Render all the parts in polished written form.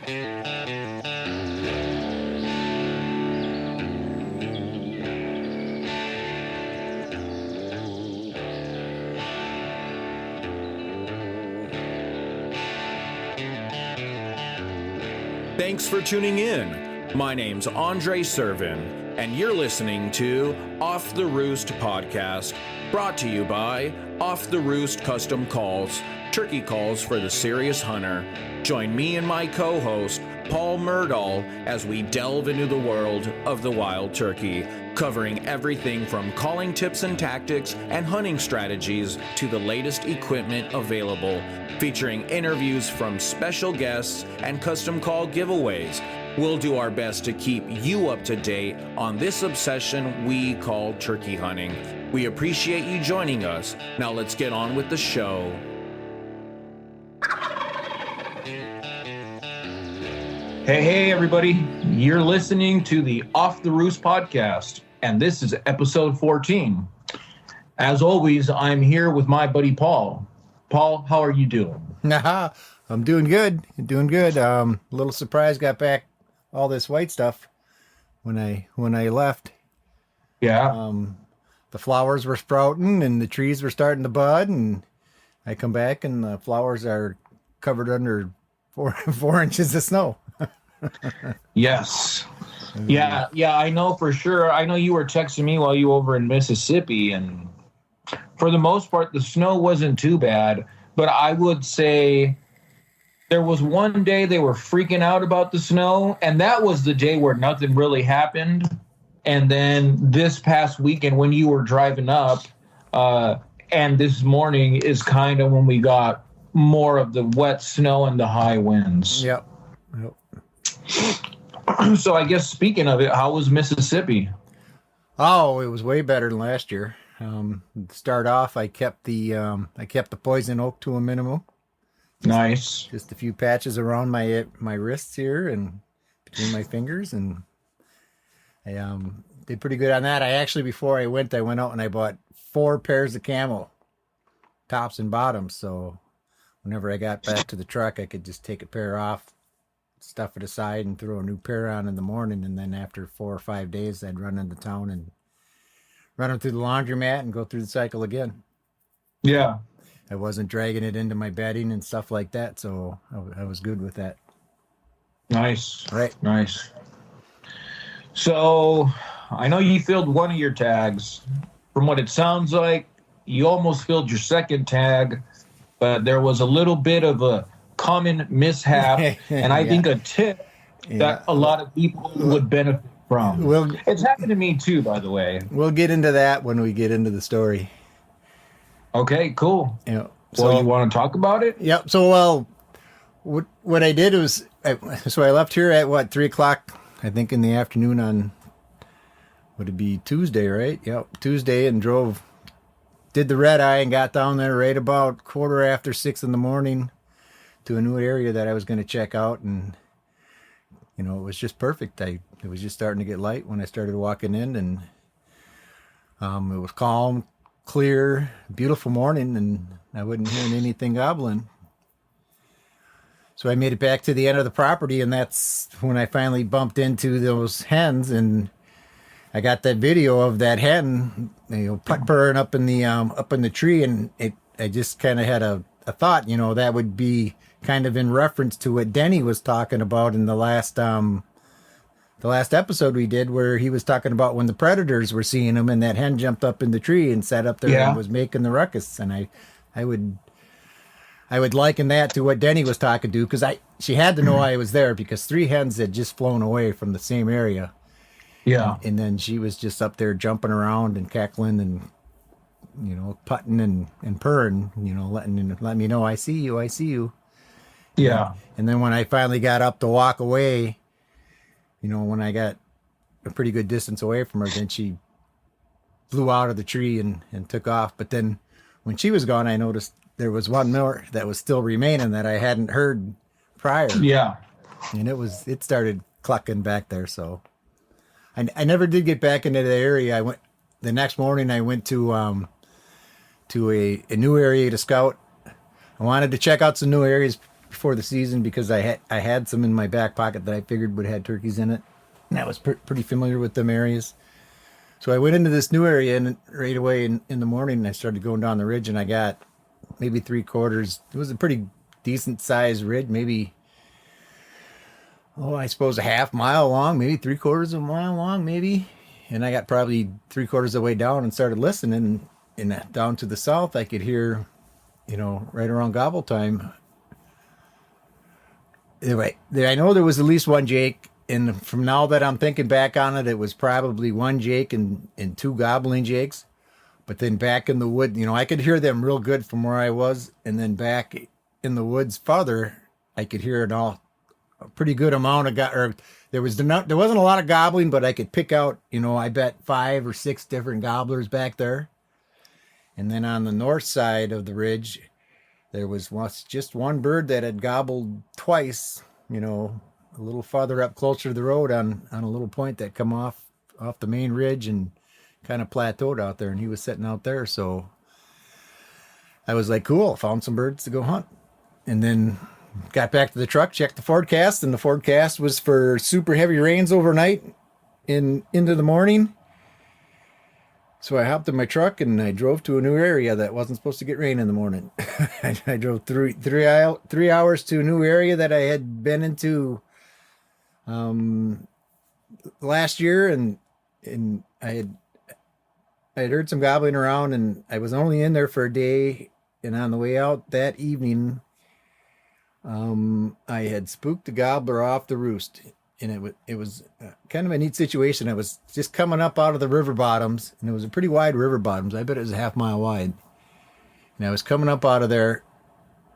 Thanks for tuning in. My name's Andre Servin, and you're listening to Off the Roost Podcast, brought to you by Off the Roost Custom Calls, turkey calls for the serious hunter. Join me and my co-host, Paul Murdahl, as we delve into the world of the wild turkey, covering everything from calling tips and tactics and hunting strategies to the latest equipment available, featuring interviews from special guests and custom call giveaways. We'll do our best to keep you up to date on this obsession we call turkey hunting. We appreciate you joining us. Now let's get on with the show. Hey, everybody. You're listening to the Off the Roost podcast, and this is episode 14. As always, I'm here with my buddy Paul. Paul, how are you doing? I'm doing good. A little surprised got back all this white stuff when I left. Yeah. The flowers were sprouting and the trees were starting to bud, and I come back and the flowers are covered under 4 inches of snow. Yes. Yeah, I know for sure. I know you were texting me while you were over in Mississippi, and for the most part, the snow wasn't too bad, but I would say there was one day they were freaking out about the snow, and that was the day where nothing really happened. And then this past weekend when you were driving up, and this morning is kind of when we got more of the wet snow and the high winds. Yep. So I guess speaking of it, how was Mississippi? Oh, it was way better than last year. To start off, I kept the poison oak to a minimum. Nice. Just a few patches around my wrists here and between my fingers, and I did pretty good on that. I actually, before I went out and I bought 4 pairs of camo, tops and bottoms. So whenever I got back to the truck, I could just take a pair off, stuff it aside, and throw a new pair on in the morning. And then after 4 or 5 days, I'd run into town and run them through the laundromat and go through the cycle again. Yeah. I wasn't dragging it into my bedding and stuff like that, so I was good with that. Nice. Right. Nice. So I know you filled one of your tags. From what it sounds like, you almost filled your second tag, but there was a little bit of a common mishap, and I think a tip that a lot of people would benefit from. It's happened to me too, by the way. We'll get into that when we get into the story. Okay, cool. Yeah. So you want to talk about it? Yep. So, what I did was, I left here at 3:00, I think, in the afternoon on, would it be Tuesday, right? Yep, Tuesday, and did the red eye and got down there right about 6:15 in the morning to a new area that I was going to check out, and it was just perfect. It was just starting to get light when I started walking in, and it was calm, clear, beautiful morning, and I wasn't hearing anything gobbling. So I made it back to the end of the property, and that's when I finally bumped into those hens, and I got that video of that hen, purring up in the tree, and I just kind of had a thought, that would be kind of in reference to what Denny was talking about in the last episode we did, where he was talking about when the predators were seeing him, and that hen jumped up in the tree and sat up there and was making the ruckus. And I would liken that to what Denny was talking to, because she had to know I was there, because 3 hens had just flown away from the same area. Yeah. And then she was just up there jumping around and cackling and, putting and purring, letting me know, I see you. Yeah. And then when I finally got up to walk away, when I got a pretty good distance away from her, then she flew out of the tree and took off. But then when she was gone, I noticed there was one more that was still remaining that I hadn't heard prior. Yeah. And it started clucking back there. So I never did get back into the area. The next morning I went to a new area to scout. I wanted to check out some new areas before the season because I had some in my back pocket that I figured would have turkeys in it, and I was pretty familiar with them areas. So I went into this new area and right away in the morning I started going down the ridge and I got maybe 3/4. It was a pretty decent sized ridge, maybe I suppose a half mile long, maybe 3/4 of a mile long, maybe. And I got probably 3/4 of the way down and started listening. And down to the south, I could hear, right around gobble time. Anyway, I know there was at least one Jake. And from now that I'm thinking back on it, it was probably one Jake and two gobbling Jakes. But then back in the wood, I could hear them real good from where I was. And then back in the woods farther, I could hear it all a pretty good amount of there wasn't a lot of gobbling, but I could pick out, I bet 5 or 6 different gobblers back there. And then on the north side of the ridge, there was just one bird that had gobbled twice, a little farther up closer to the road on a little point that come off the main ridge and kind of plateaued out there, and he was sitting out there. So I was like, cool, found some birds to go hunt. And then got back to the truck, checked the forecast, and the forecast was for super heavy rains overnight into the morning. So I hopped in my truck and I drove to a new area that wasn't supposed to get rain in the morning. I drove 3 hours to a new area that I had been into last year, and I had heard some gobbling around, and I was only in there for a day. And on the way out that evening, I had spooked the gobbler off the roost, and it was kind of a neat situation. I was just coming up out of the river bottoms, and it was a pretty wide river bottoms. I bet it was a half mile wide. And I was coming up out of there,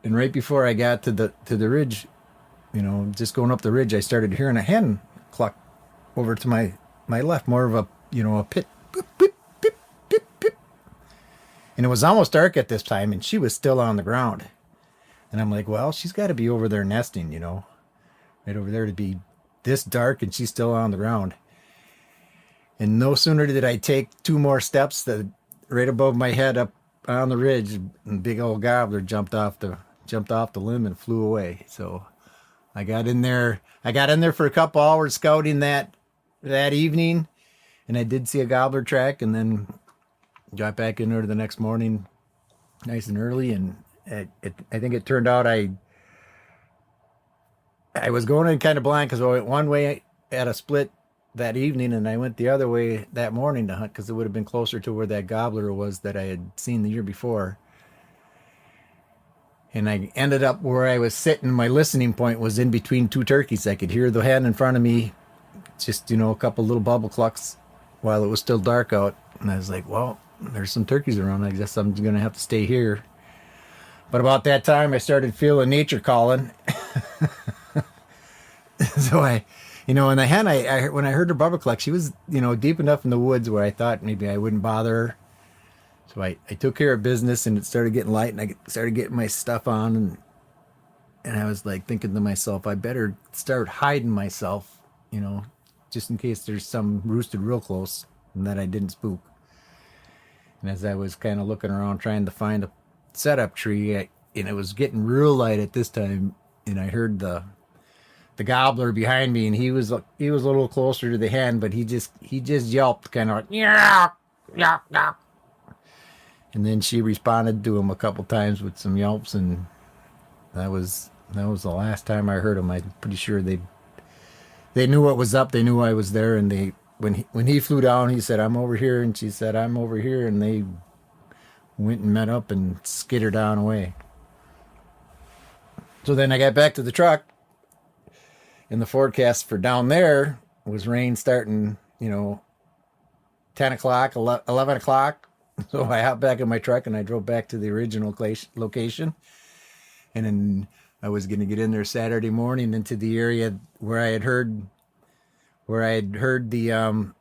and right before I got to the ridge, just going up the ridge, I started hearing a hen cluck over to my left, more of a pit, boop, boop, boop, boop, boop. And it was almost dark at this time, and she was still on the ground. And I'm like, well, she's got to be over there nesting, right over there to be this dark and she's still on the ground. And no sooner did I take 2 more steps that right above my head up on the ridge, and big old gobbler jumped off the limb and flew away. So I got in there for a couple hours scouting that evening, and I did see a gobbler track, and then got back in there the next morning nice and early, and I think it turned out I was going in kind of blind because I went one way at a split that evening, and I went the other way that morning to hunt because it would have been closer to where that gobbler was that I had seen the year before. And I ended up where I was sitting. My listening point was in between 2 turkeys. I could hear the hen in front of me, just a couple little bubble clucks while it was still dark out. And I was like, well, there's some turkeys around. I guess I'm going to have to stay here. But about that time, I started feeling nature calling. So and the hen, when I heard her bubble cluck, she was, deep enough in the woods where I thought maybe I wouldn't bother her. So I took care of business, and it started getting light, and I started getting my stuff on, and I was like thinking to myself, I better start hiding myself, just in case there's some roosted real close and that I didn't spook. And as I was kind of looking around trying to find a setup tree, and it was getting real light at this time, and I heard the gobbler behind me, and he was a little closer to the hen, but he just yelped kind of like yelp, yelp, yelp. And then she responded to him a couple times with some yelps, and that was the last time I heard him. I'm pretty sure they knew what was up. They knew I was there, and when he flew down, he said, "I'm over here," and she said, "I'm over here," and they went and met up and skittered on away. So then I got back to the truck, and the forecast for down there was rain starting, 10 o'clock, 11 o'clock. So I hopped back in my truck and I drove back to the original location. And then I was going to get in there Saturday morning into the area where I had heard the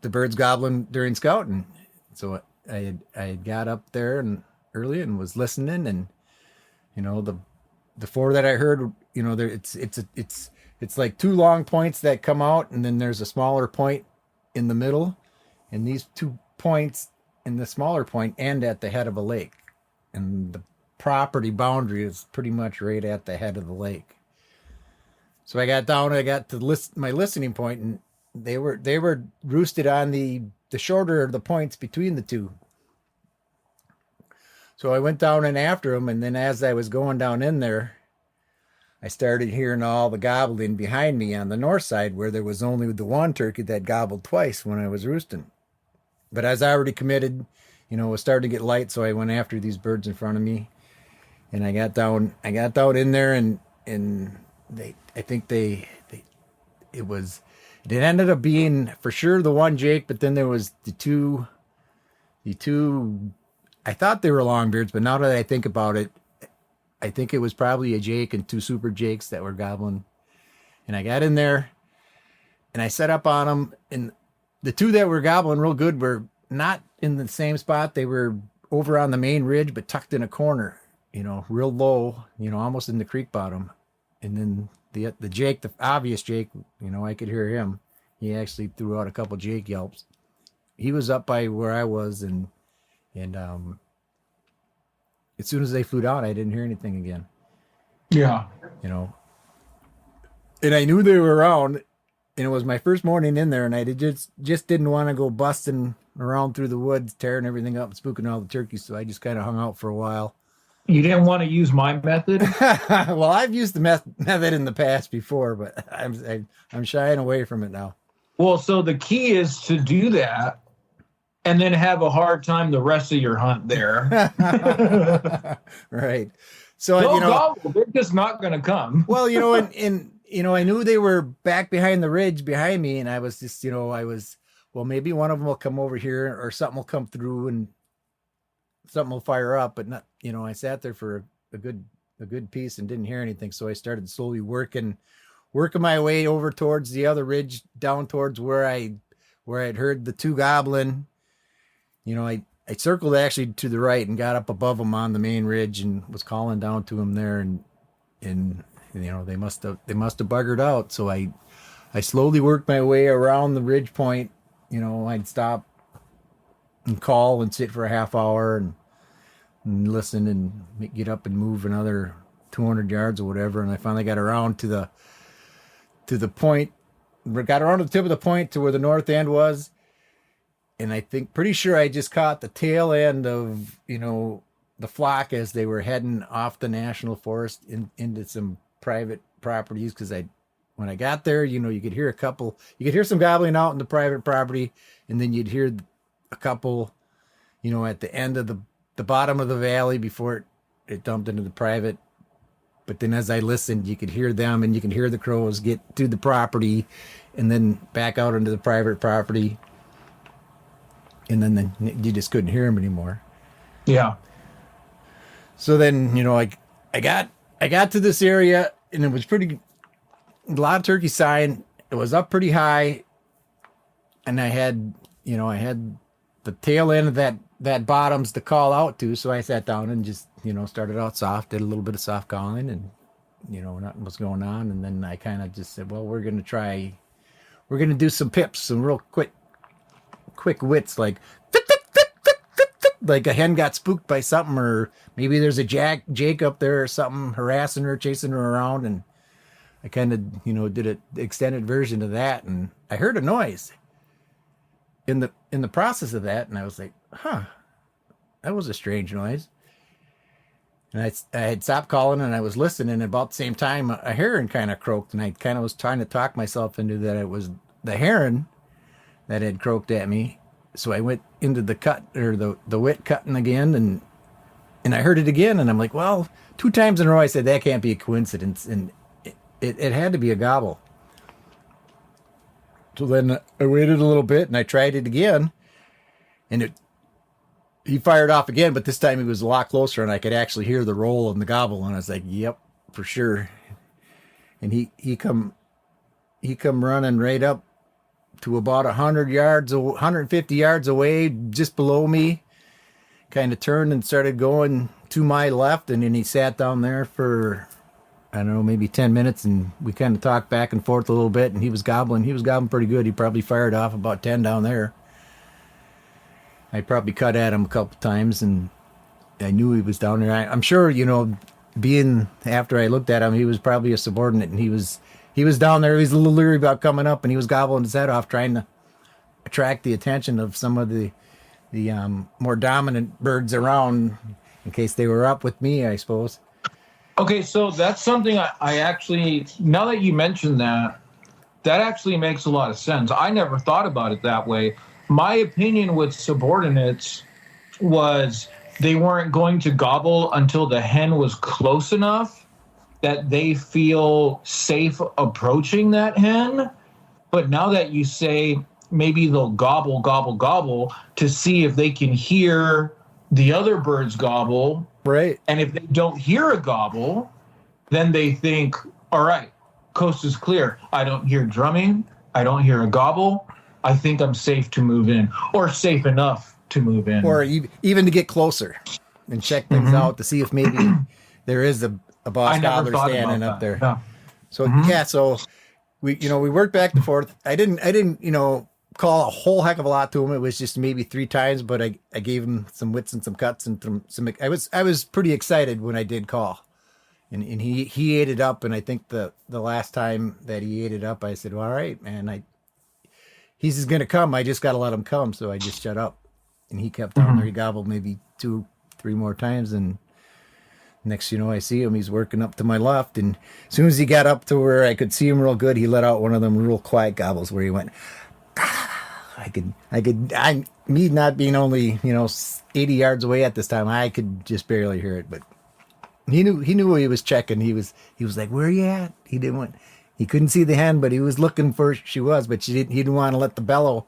birds gobbling during scouting. So I had got up there and early and was listening, and the 4 that I heard, it's like 2 long points that come out, and then there's a smaller point in the middle, and these 2 points in the smaller point end at the head of a lake, and property boundary is pretty much right at the head of the lake. So I got down, I got to my listening point, and they were roosted on the shorter of the points between the two. So I went down in after them, and then as I was going down in there, I started hearing all the gobbling behind me on the north side, where there was only the one turkey that gobbled twice when I was roosting. But as I already committed, it was starting to get light, so I went after these birds in front of me, and I got down in there, and it ended up being for sure the one Jake, but then there was the two, I thought they were longbeards, but now that I think about it, I think it was probably a Jake and two super Jakes that were gobbling. And I got in there and I set up on them, and the two that were gobbling real good were not in the same spot. They were over on the main ridge, but tucked in a corner, real low, almost in the creek bottom. And then the Jake, the obvious Jake, I could hear him. He actually threw out a couple Jake yelps. He was up by where I was, and as soon as they flew down, I didn't hear anything again. Yeah. And I knew they were around, and it was my first morning in there, and I just didn't want to go busting around through the woods, tearing everything up and spooking all the turkeys, so I just kind of hung out for a while. You didn't want to use my method? Well, I've used the method in the past before, but I'm shying away from it now. Well, so the key is to do that and then have a hard time the rest of your hunt there. Right. So, gobble. They're just not going to come. Well, and I knew they were back behind the ridge behind me, and I was just, well, maybe one of them will come over here, or something will come through and something will fire up, but not, I sat there for a good piece and didn't hear anything. So I started slowly working my way over towards the other ridge, down towards where I'd heard the two gobbling. I circled actually to the right and got up above them on the main ridge and was calling down to them there, and they must have buggered out. So I slowly worked my way around the ridge point. I'd stop and call and sit for a half hour and listen and get up and move another 200 yards or whatever. And I finally got around to the point, got around to the tip of the point to where the north end was. And I think pretty sure I just caught the tail end of, the flock as they were heading off the national forest into some private properties. Cause when I got there, you could hear some gobbling out in the private property, and then you'd hear a couple, at the end of the bottom of the valley before it dumped into the private. But then as I listened, you could hear them, and you can hear the crows get to the property and then back out into the private property. And then you just couldn't hear them anymore. Yeah. So then, I got to this area, and it was a lot of turkey sign. It was up pretty high, and I had the tail end of that bottoms to call out to. So I sat down and just, started out soft, did a little bit of soft calling, and, nothing was going on. And then I kind of just said, well, we're going to do some pips, some real quick wits, like a hen got spooked by something, or maybe there's a Jake up there or something harassing her, chasing her around. And I kind of, did an extended version of that, and I heard a noise in the process of that, and I was like, that was a strange noise. And I had stopped calling, and I was listening, and about the same time a heron kind of croaked, and I kind of was trying to talk myself into that it was the heron that had croaked at me. So I went into the cut, or the wit cutting again, and I heard it again, and I'm like, well, 2 times in a row I said that can't be a coincidence, and it had to be a gobble. So then I waited a little bit, and I tried it again, and he fired off again, but this time he was a lot closer, and I could actually hear the roll and the gobble, and I was like, yep, for sure. And he come running right up to about 150 yards away, just below me, kind of turned and started going to my left. And then he sat down there for, I don't know, maybe 10 minutes. And we kind of talked back and forth a little bit, and he was gobbling pretty good. He probably fired off about 10 down there. I probably cut at him a couple times, and I knew he was down there. I'm sure, being after I looked at him, he was probably a subordinate, and he was down there. He was a little leery about coming up, and he was gobbling his head off, trying to attract the attention of some of the more dominant birds around, in case they were up with me, I suppose. Okay, so that's something I actually, now that you mentioned that actually makes a lot of sense. I never thought about it that way. My opinion with subordinates was they weren't going to gobble until the hen was close enough that they feel safe approaching that hen. But now that you say maybe they'll gobble, gobble, gobble to see if they can hear the other birds gobble. Right. And if they don't hear a gobble, then they think, all right, coast is clear. I don't hear drumming. I don't hear a gobble. I think I'm safe to move in, or safe enough to move in. Or even to get closer and check things out to see if maybe there is a boss gobbler standing up there. Yeah. So, so we worked back and forth. I didn't call a whole heck of a lot to him. It was just maybe 3 times, but I gave him some wits and some cuts and some. I was pretty excited when I did call, and he ate it up. And I think the last time that he ate it up, I said, well, all right, man, he's just gonna come. I just gotta let him come. So I just shut up, and he kept down there. He gobbled maybe 2, 3 more times, and next I see him. He's working up to my left, and as soon as he got up to where I could see him real good, he let out one of them real quiet gobbles where he went. Me not being only 80 yards away at this time, I could just barely hear it, but he knew what he was checking. He was like, where are you at? He couldn't see the hen, but he was looking for she was, but he didn't want to let the bellow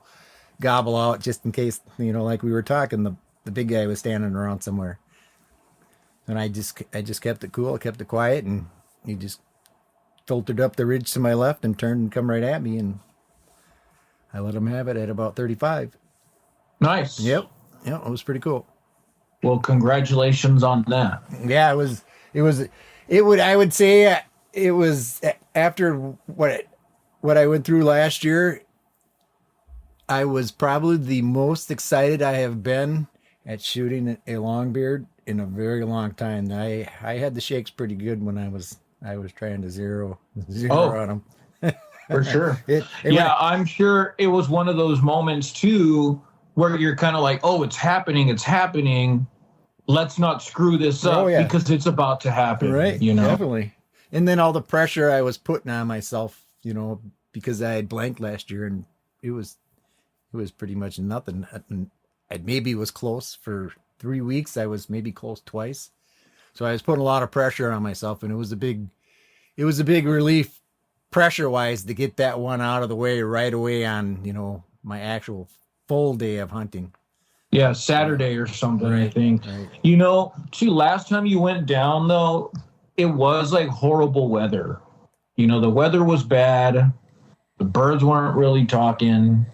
gobble out just in case, like we were talking, the big guy was standing around somewhere. And I just kept it cool, kept it quiet, and he just filtered up the ridge to my left and turned and come right at me, and I let him have it at about 35. Nice. Yep. Yeah, it was pretty cool. Well, congratulations on that. Yeah, I would say it was after what I went through last year, I was probably the most excited I have been at shooting a longbeard in a very long time. I had the shakes pretty good when I was trying to zero on them. For sure. I'm sure it was one of those moments too where you're kind of like, oh, it's happening. Let's not screw this up because it's about to happen. Right. Definitely. And then all the pressure I was putting on myself, because I had blanked last year, and it was pretty much nothing. I maybe was close for 3 weeks. I was maybe close twice. So I was putting a lot of pressure on myself, and it was a big relief pressure wise to get that one out of the way right away on, my actual full day of hunting. Yeah, Saturday or something, right, I think. Right. Last time you went down, though, it was like horrible weather. The weather was bad. The birds weren't really talking.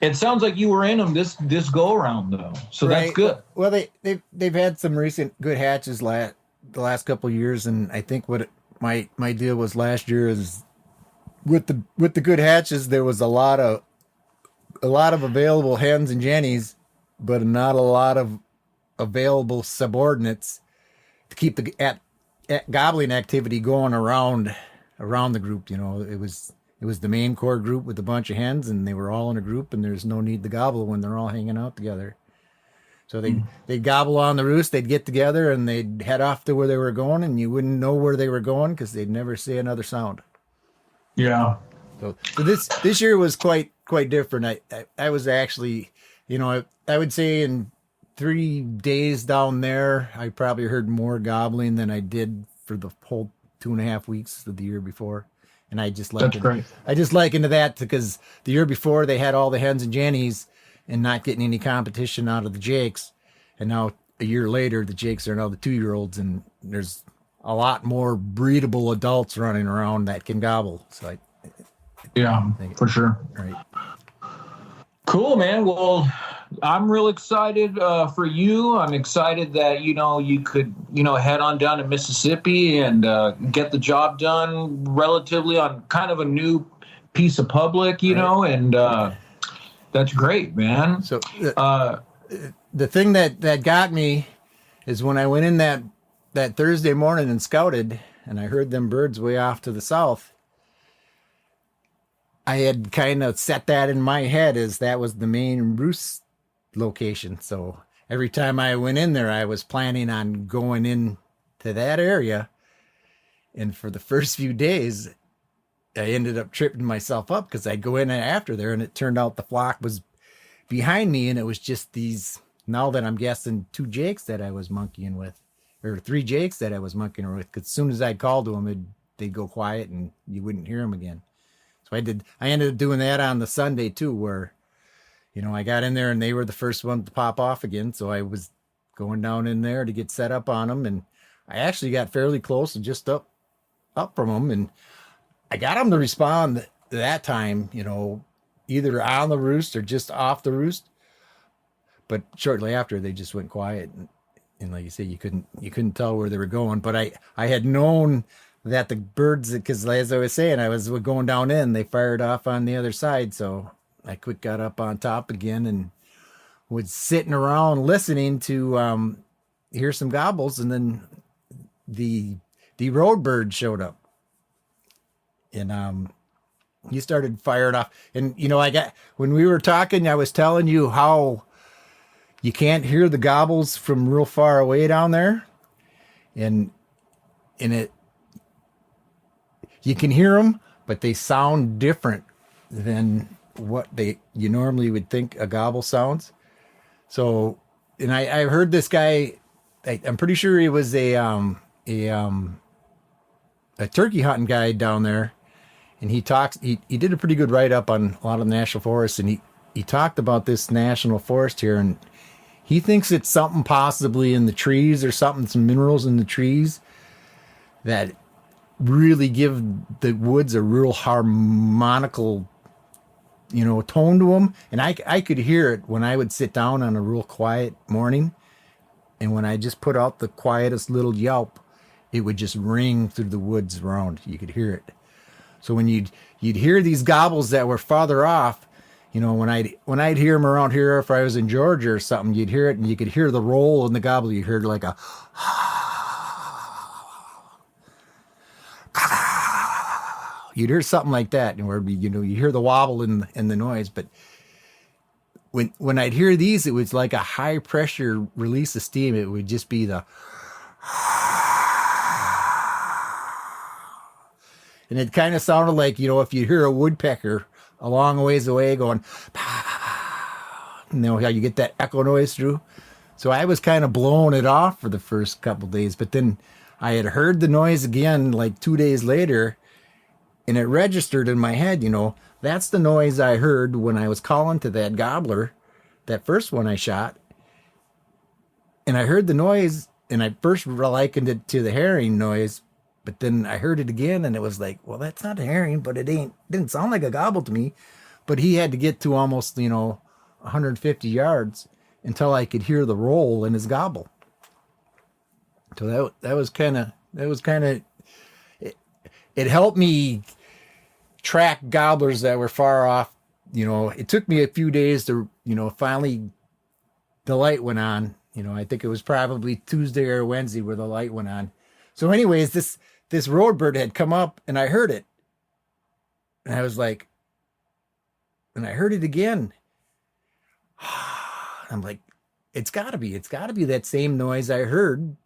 It sounds like you were in them this go around, though. So right. That's good. Well, they've had some recent good hatches the last couple of years, and I think what my deal was last year is with the good hatches, there was a lot of available hens and jennies, but not a lot of available subordinates to keep the gobbling activity going around the group. It was the main core group with a bunch of hens, and they were all in a group, and there's no need to gobble when they're all hanging out together. So they'd gobble on the roost, they'd get together, and they'd head off to where they were going, and you wouldn't know where they were going because they'd never say another sound. Yeah. So this year was quite different. I was actually, I would say in 3 days down there, I probably heard more gobbling than I did for the whole 2.5 weeks of the year before. And I just That's great. I just likened to that because the year before they had all the hens and jennies and not getting any competition out of the jakes. And now a year later, the jakes are now the 2-year-olds, and there's a lot more breedable adults running around that can gobble. So for sure. Right. Cool, man. Well, I'm real excited for you. I'm excited that, you could, head on down to Mississippi and get the job done relatively on kind of a new piece of public, and that's great, man. So the thing that got me is when I went in that Thursday morning and scouted, and I heard them birds way off to the south. I had kind of set that in my head as that was the main roost location. So every time I went in there, I was planning on going in to that area. And for the first few days, I ended up tripping myself up because I'd go in after there, and it turned out the flock was behind me, and it was just these, now that I'm guessing, 2 jakes that I was monkeying with, or 3 jakes that I was monkeying with, because as soon as I'd call to them, they'd go quiet and you wouldn't hear them again. So I ended up doing that on the Sunday too, where, I got in there and they were the first one to pop off again. So I was going down in there to get set up on them, and I actually got fairly close and just up from them, and I got them to respond that time, either on the roost or just off the roost. But shortly after, they just went quiet, and like you say, you couldn't tell where they were going. But I had known that the birds, because as I was saying, I was going down in, they fired off on the other side, so I quick got up on top again and was sitting around listening to hear some gobbles, and then the road bird showed up, and he started firing off. And when we were talking, I was telling you how you can't hear the gobbles from real far away down there, and you can hear them, but they sound different than what you normally would think a gobble sounds. So, and I heard this guy, I'm pretty sure he was a turkey hunting guide down there, and he did a pretty good write up on a lot of the national forests, and he talked about this national forest here, and he thinks it's something possibly in the trees or something, some minerals in the trees that really give the woods a real harmonical, tone to them. And I could hear it when I would sit down on a real quiet morning, and when I just put out the quietest little yelp, it would just ring through the woods around. You could hear it. So when you'd hear these gobbles that were farther off, when I'd hear them around here, if I was in Georgia or something, you'd hear it, and you could hear the roll in the gobble. You heard like a you'd hear something like that, and where you hear the wobble in the noise. But when I'd hear these, it was like a high pressure release of steam. It would just be the, and it kind of sounded like, if you hear a woodpecker a long ways away going, how you get that echo noise through. So I was kind of blowing it off for the first couple of days, but then I had heard the noise again like 2 days later, and it registered in my head, that's the noise I heard when I was calling to that gobbler, that first one I shot. And I heard the noise, and I first likened it to the herring noise, but then I heard it again, and it was like, well, that's not a herring, but it didn't sound like a gobble to me. But he had to get to almost, 150 yards until I could hear the roll in his gobble. So that was kind of, it helped me track gobblers that were far off. It took me a few days to, finally the light went on. I think it was probably Tuesday or Wednesday where the light went on. So anyways, this road bird had come up, and I heard it, and I was like, and I heard it again. I'm like, it's gotta be that same noise I heard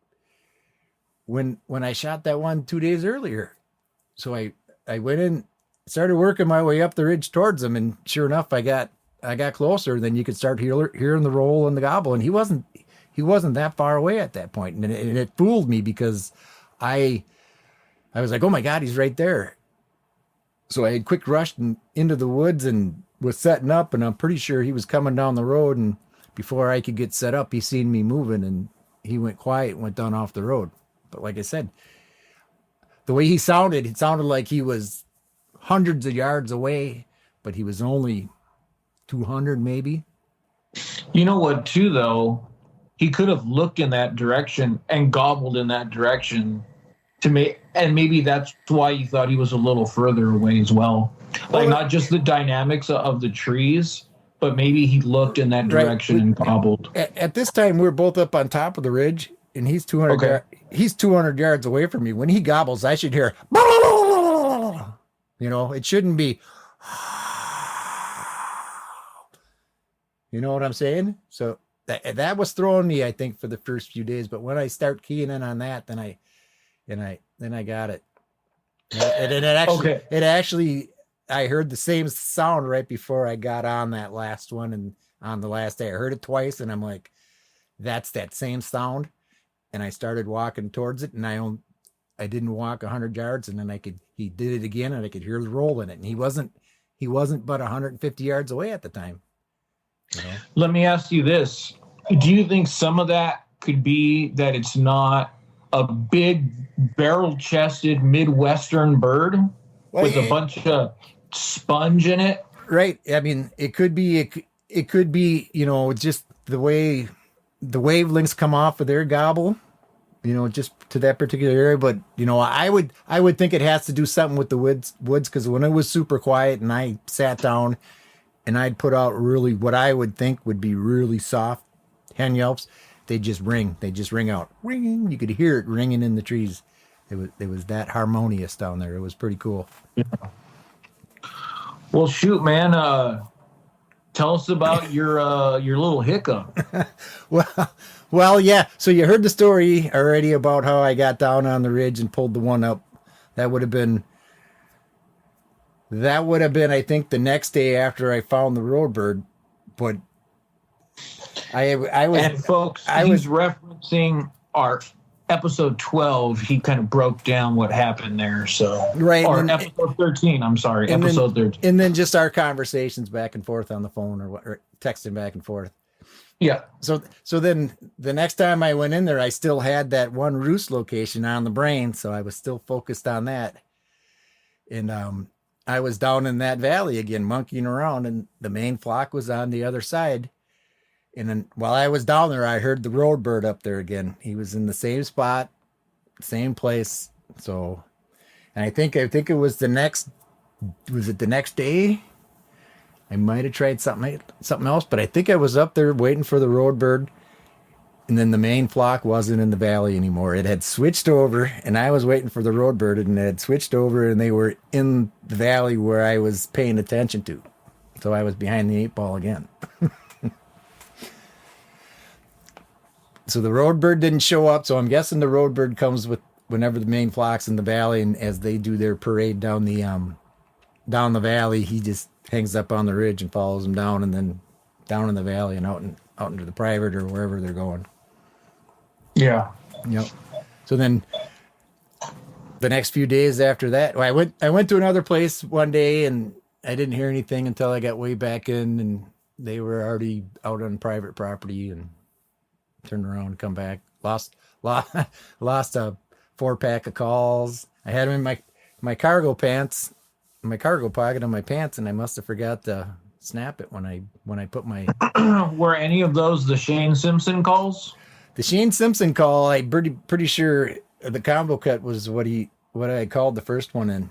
when I shot that one 2 days earlier. So I went in, started working my way up the ridge towards him, and sure enough, I got closer. Then you could start hearing the roll and the gobble, and he wasn't that far away at that point, and it fooled me because I was like, oh my God, he's right there. So I had quick rushed into the woods and was setting up, and I'm pretty sure he was coming down the road, and before I could get set up, he seen me moving, and he went quiet and went down off the road. But like I said, the way it sounded like he was hundreds of yards away, but he was only 200 maybe. You know what, too, though? He could have looked in that direction and gobbled in that direction and maybe that's why you thought he was a little further away as well. Like, not just the dynamics of the trees, but maybe he looked in that direction and gobbled. At this time, we were both up on top of the ridge, and he's 200 Okay. he's 200 yards away from me. When he gobbles, I should hear, it shouldn't be, you know what I'm saying? So that was throwing me, I think, for the first few days. But when I start keying in on that, then I got it. And it actually, I heard the same sound right before I got on that last one, and on the last day, I heard it twice, and I'm like, that's that same sound. And I started walking towards it, and I didn't walk 100 yards, and then he did it again, and I could hear the roll in it, and he wasn't but 150 yards away at the time. Let me ask you this: do you think some of that could be that it's not a big barrel-chested Midwestern bird with a bunch of sponge in it? Right. I mean, it could be, just the way the wavelengths come off of their gobble, just to that particular area. But, I would think it has to do something with the woods, because when it was super quiet and I sat down and I'd put out really what I would think would be really soft hen yelps, they just ring out, ringing. You could hear it ringing in the trees. It was that harmonious down there. It was pretty cool. Yeah. Well, shoot, man. Tell us about your little hiccup. Well, yeah. So you heard the story already about how I got down on the ridge and pulled the one up. That would have been, I think, the next day after I found the road bird. But I was, and folks, he's referencing our episode 12. He kind of broke down what happened there. So right, or episode 13. I'm sorry, episode 13. And then just our conversations back and forth on the phone or texting back and forth. Yeah. So then the next time I went in there, I still had that one roost location on the brain, so I was still focused on that. And I was down in that valley again, monkeying around, and the main flock was on the other side. And then while I was down there, I heard the road bird up there again. He was in the same spot, same place. So, and I think it was the next day? I might have tried something else, but I think I was up there waiting for the road bird. And then the main flock wasn't in the valley anymore. It had switched over, and I was waiting for the road bird, and it had switched over, and they were in the valley where I was paying attention to. So I was behind the 8 ball again. So the road bird didn't show up. So I'm guessing the road bird comes with whenever the main flock's in the valley, and as they do their parade down the valley, he just hangs up on the ridge and follows them down, and then down in the valley and out into the private or wherever they're going. Yeah. Yep. So then the next few days after that, I went to another place one day, and I didn't hear anything until I got way back in, and they were already out on private property, and turned around and come back. Lost a 4-pack of calls. I had them in my cargo pants, my cargo pocket on my pants, and I must have forgot to snap it when I put my. Were any of those the Shane Simpson calls? The Shane Simpson call, I'm pretty sure the combo cut was what I called the first one in.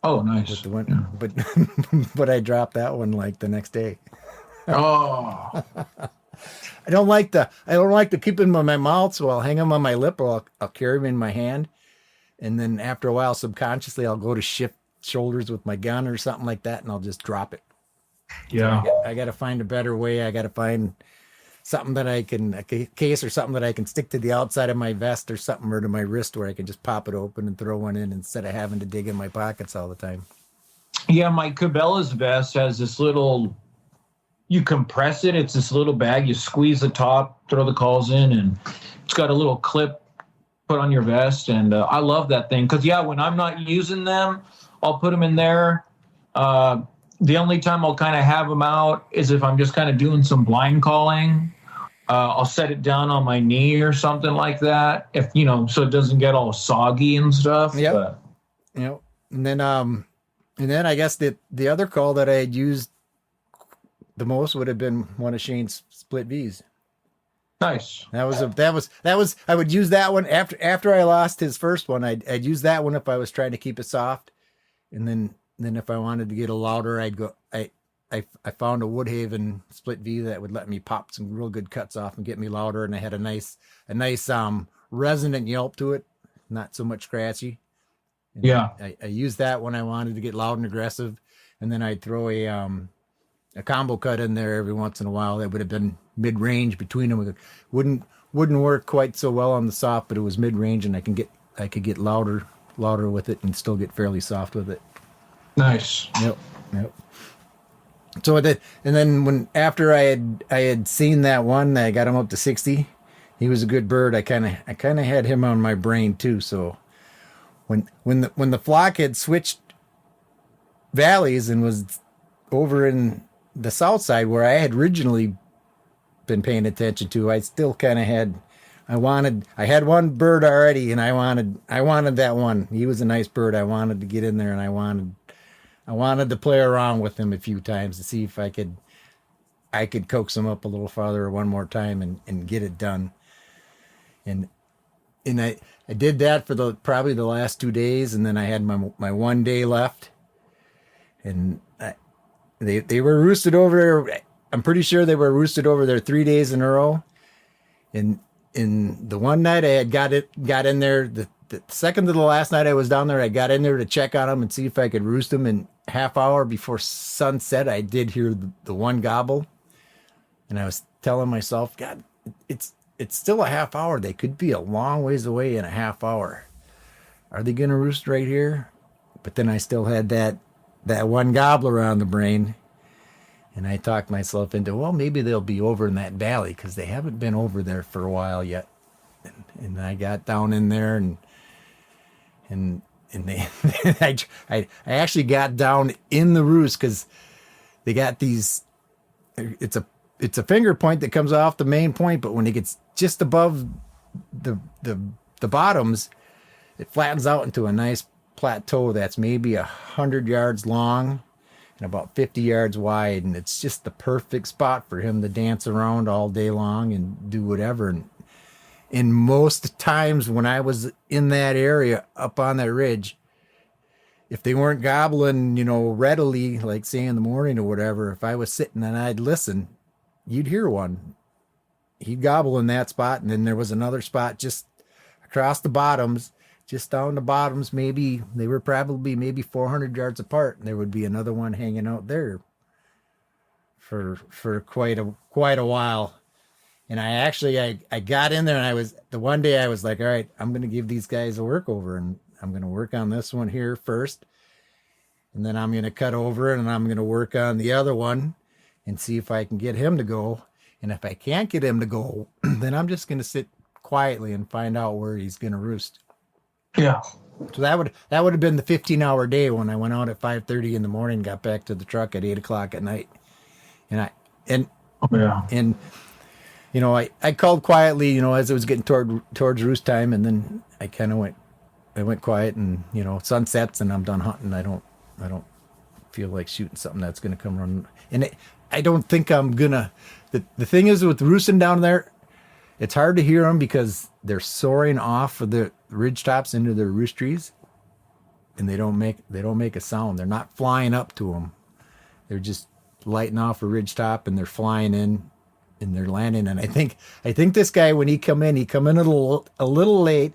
Oh, nice. With the one, yeah. but I dropped that one like the next day. Oh. I don't like to keep them in my mouth, so I'll hang them on my lip, or I'll carry them in my hand, and then after a while, subconsciously, I'll go to shift shoulders with my gun or something like that, and I'll just drop it. Yeah, so I got to find a better way. I got to find something that a case or something that I can stick to the outside of my vest or something, or to my wrist, where I can just pop it open and throw one in instead of having to dig in my pockets all the time. Yeah, my Cabela's vest has this little. You compress it. It's this little bag. You squeeze the top, throw the calls in, and it's got a little clip put on your vest. And I love that thing because, yeah, when I'm not using them, I'll put them in there. The only time I'll kind of have them out is if I'm just kind of doing some blind calling. I'll set it down on my knee or something like that, if so it doesn't get all soggy and stuff. Yeah. And then I guess the other call that I had used the most would have been one of Shane's split V's. Nice. That was I would use that one after I lost his first one. I'd use that one if I was trying to keep it soft, and then if I wanted to get a louder, I found a Woodhaven split V that would let me pop some real good cuts off and get me louder, and I had a nice resonant yelp to it, not so much scratchy. And Yeah. I used that when I wanted to get loud and aggressive, and then I'd throw a combo cut in there every once in a while that would have been mid range between them. It wouldn't work quite so well on the soft, but it was mid range, and I could get louder with it and still get fairly soft with it. Nice. Yep. So that, and then after I had seen that one, I got him up to 60. He was a good bird. I kind of had him on my brain too. So when the flock had switched valleys and was over in the south side where I had originally been paying attention to, I still kind of had. I had one bird already, and I wanted that one. He was a nice bird. I wanted to get in there, and I wanted to play around with him a few times to see if I could coax him up a little farther one more time and get it done. And I did that for probably the last 2 days, and then I had my 1 day left, and they were roosted over there. I'm pretty sure they were roosted over there 3 days in a row. And in the one night I had got in there, the second to the last night I was down there, I got in there to check on them and see if I could roost them. And half hour before sunset, I did hear the one gobble, and I was telling myself, God, it's still a half hour. They could be a long ways away in a half hour. Are they going to roost right here? But then I still had that one gobbler on the brain. And I talked myself into, well, maybe they'll be over in that valley because they haven't been over there for a while yet. And I got down in there and they, I actually got down in the roost because they got these. It's a finger point that comes off the main point, but when it gets just above the bottoms, it flattens out into a nice plateau that's maybe 100 yards long and about 50 yards wide, and it's just the perfect spot for him to dance around all day long and do whatever. And most times when I was in that area up on that ridge, if they weren't gobbling, readily, like say in the morning or whatever, if I was sitting and I'd listen, you'd hear one. He'd gobble in that spot, and then there was another spot just across the bottoms, just down the bottoms, maybe they were probably maybe 400 yards apart, and there would be another one hanging out there for quite a while. And I got in there, and the one day I was like, all right, I'm going to give these guys a workover, and I'm going to work on this one here first, and then I'm going to cut over and I'm going to work on the other one and see if I can get him to go. And if I can't get him to go, then I'm just going to sit quietly and find out where he's going to roost. Yeah. So that would have been the 15-hour day when I went out at 5:30 in the morning, got back to the truck at 8 o'clock at night. And I called quietly, as it was getting towards roost time, and then I went quiet, and sun sets and I'm done hunting. I don't feel like shooting something that's going to come run. And I don't think I'm gonna. The thing is with roosting down there, it's hard to hear them because they're soaring off of the ridge tops into their roost trees, and they don't make a sound. They're not flying up to them. They're just lighting off a ridge top, and they're flying in, and they're landing. And I think this guy, when he come in a little late,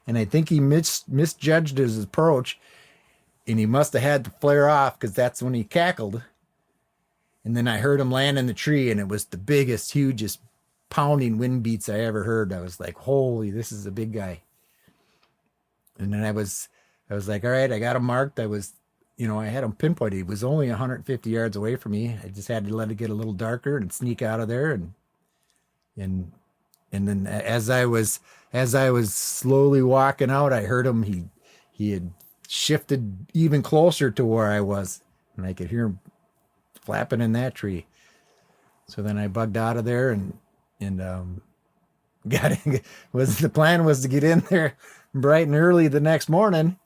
and I think he misjudged his approach, and he must have had to flare off because that's when he cackled. And then I heard him land in the tree, and it was the biggest, hugest pounding wind beats I ever heard. I was like, holy, this is a big guy. And then I was like, all right, I got him marked. I had him pinpointed. He was only 150 yards away from me. I just had to let it get a little darker and sneak out of there. And then as I was slowly walking out, I heard him. He had shifted even closer to where I was, and I could hear him flapping in that tree. So then I bugged out of there and the plan was to get in there bright and early the next morning,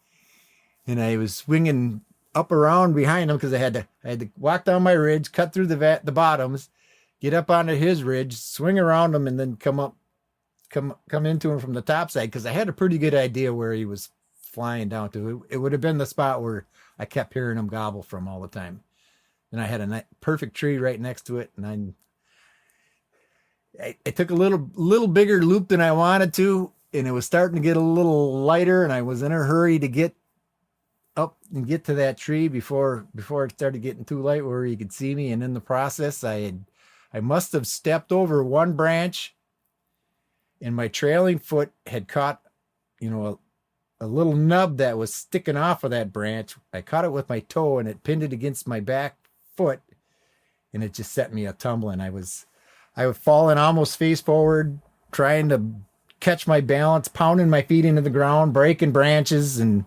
and I was swinging up around behind him because I had to walk down my ridge, cut through the bottoms, get up onto his ridge, swing around him, and then come into him from the top side because I had a pretty good idea where he was flying down to. It would have been the spot where I kept hearing him gobble from all the time. and I had a perfect tree right next to it, and I took a little bigger loop than I wanted to, and it was starting to get a little lighter, and I was in a hurry to get up and get to that tree before it started getting too light where you could see me. And in the process, I must have stepped over one branch, and my trailing foot had caught, a little nub that was sticking off of that branch. I caught it with my toe, and it pinned it against my back foot, and it just set me a tumbling. I was falling almost face forward, trying to catch my balance, pounding my feet into the ground, breaking branches, and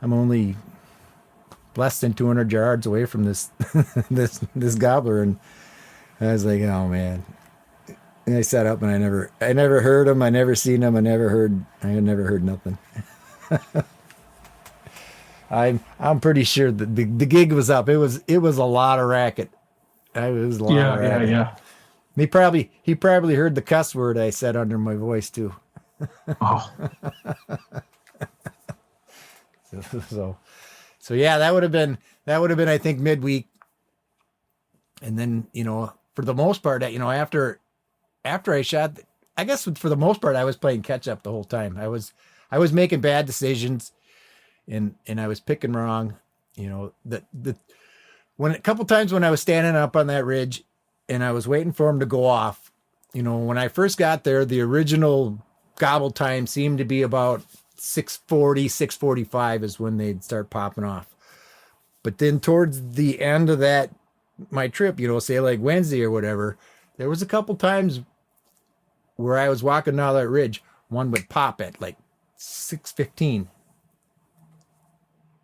I'm only less than 200 yards away from this this gobbler, and I was like, oh man. And I sat up, and I never heard him. I never seen him. I had never heard nothing. I'm pretty sure that the gig was up. It was a lot of racket. It was a lot of racket. Yeah. He probably heard the cuss word I said under my voice too. Oh. So yeah, that would have been I think midweek. And then, for the most part, after I shot, I guess for the most part I was playing catch up the whole time. I was making bad decisions, and I was picking wrong. A couple times when I was standing up on that ridge and I was waiting for him to go off, when I first got there, the original gobble time seemed to be about 6:40, 6:45 is when they'd start popping off. But then towards the end of my trip, say like Wednesday or whatever, there was a couple times where I was walking down that ridge, one would pop at like 6:15.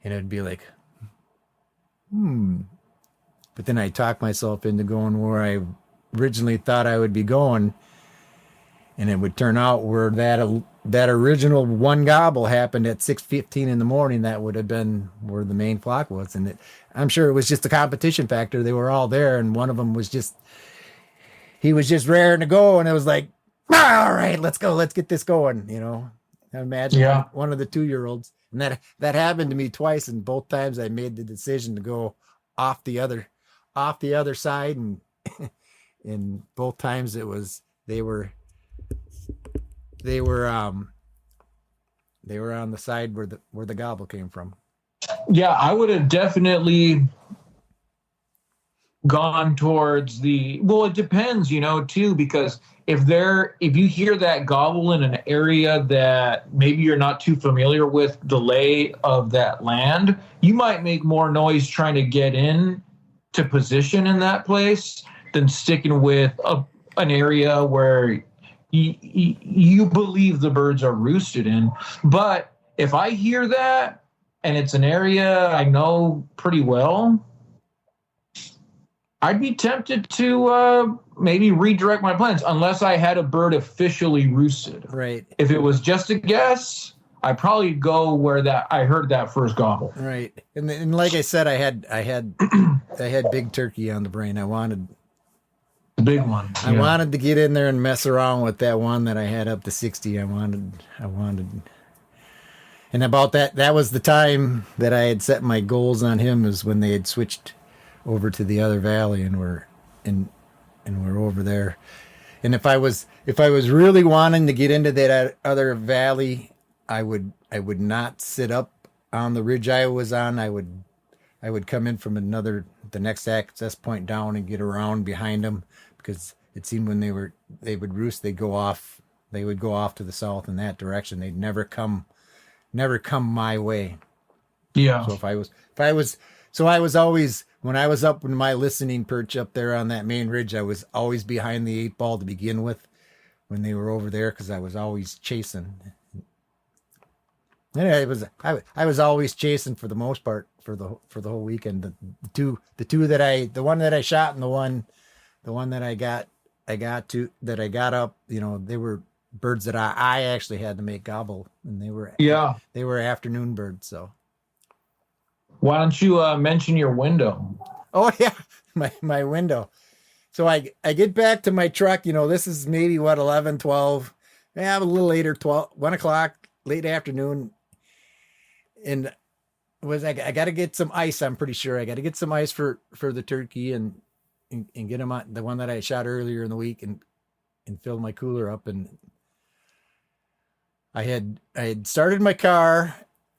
And it'd be like, But then I talked myself into going where I originally thought I would be going. And it would turn out where that original one gobble happened at 6:15 in the morning. That would have been where the main flock was. And I'm sure it was just a competition factor. They were all there, and one of them was just raring to go. And it was like, all right, let's go. Let's get this going. I imagine one of the 2-year-olds. And that happened to me twice. And both times I made the decision to go off the other side. And in both times they were on the side where the gobble came from. Yeah, I would have definitely gone towards it depends, too, because if you hear that gobble in an area that maybe you're not too familiar with the lay of that land, you might make more noise trying to get in to position in that place than sticking with an area where you believe the birds are roosted in. But if I hear that and it's an area I know pretty well, I'd be tempted to maybe redirect my plans unless I had a bird officially roosted. Right. If it was just a guess, I'd probably go where I heard that first gobble. Right. And like I said, I had big turkey on the brain. I wanted the big one. I wanted to get in there and mess around with that one that I had up to 60. I wanted. And about that was the time that I had set my goals on him, is when they had switched over to the other valley and we're over there. And if I was really wanting to get into that other valley, I would not sit up on the ridge I was on. I would come in from the next access point down and get around behind them, because it seemed when they would roost, they would go off to the south in that direction. They'd never come my way. Yeah. So I was always, when I was up in my listening perch up there on that main ridge, I was always behind the 8-ball to begin with when they were over there, because I was always chasing. And I was always chasing for the most part for the whole weekend. The one that I shot and the one that I got up, they were birds that I actually had to make gobble, and they were afternoon birds. So why don't you mention your window? Oh yeah, my window. So I get back to my truck. This is maybe 11, 12, a little later, 1 o'clock, late afternoon. And was I got to get some ice. I'm pretty sure I got to get some ice for the turkey and get them on the one that I shot earlier in the week and fill my cooler up. And I had started my car.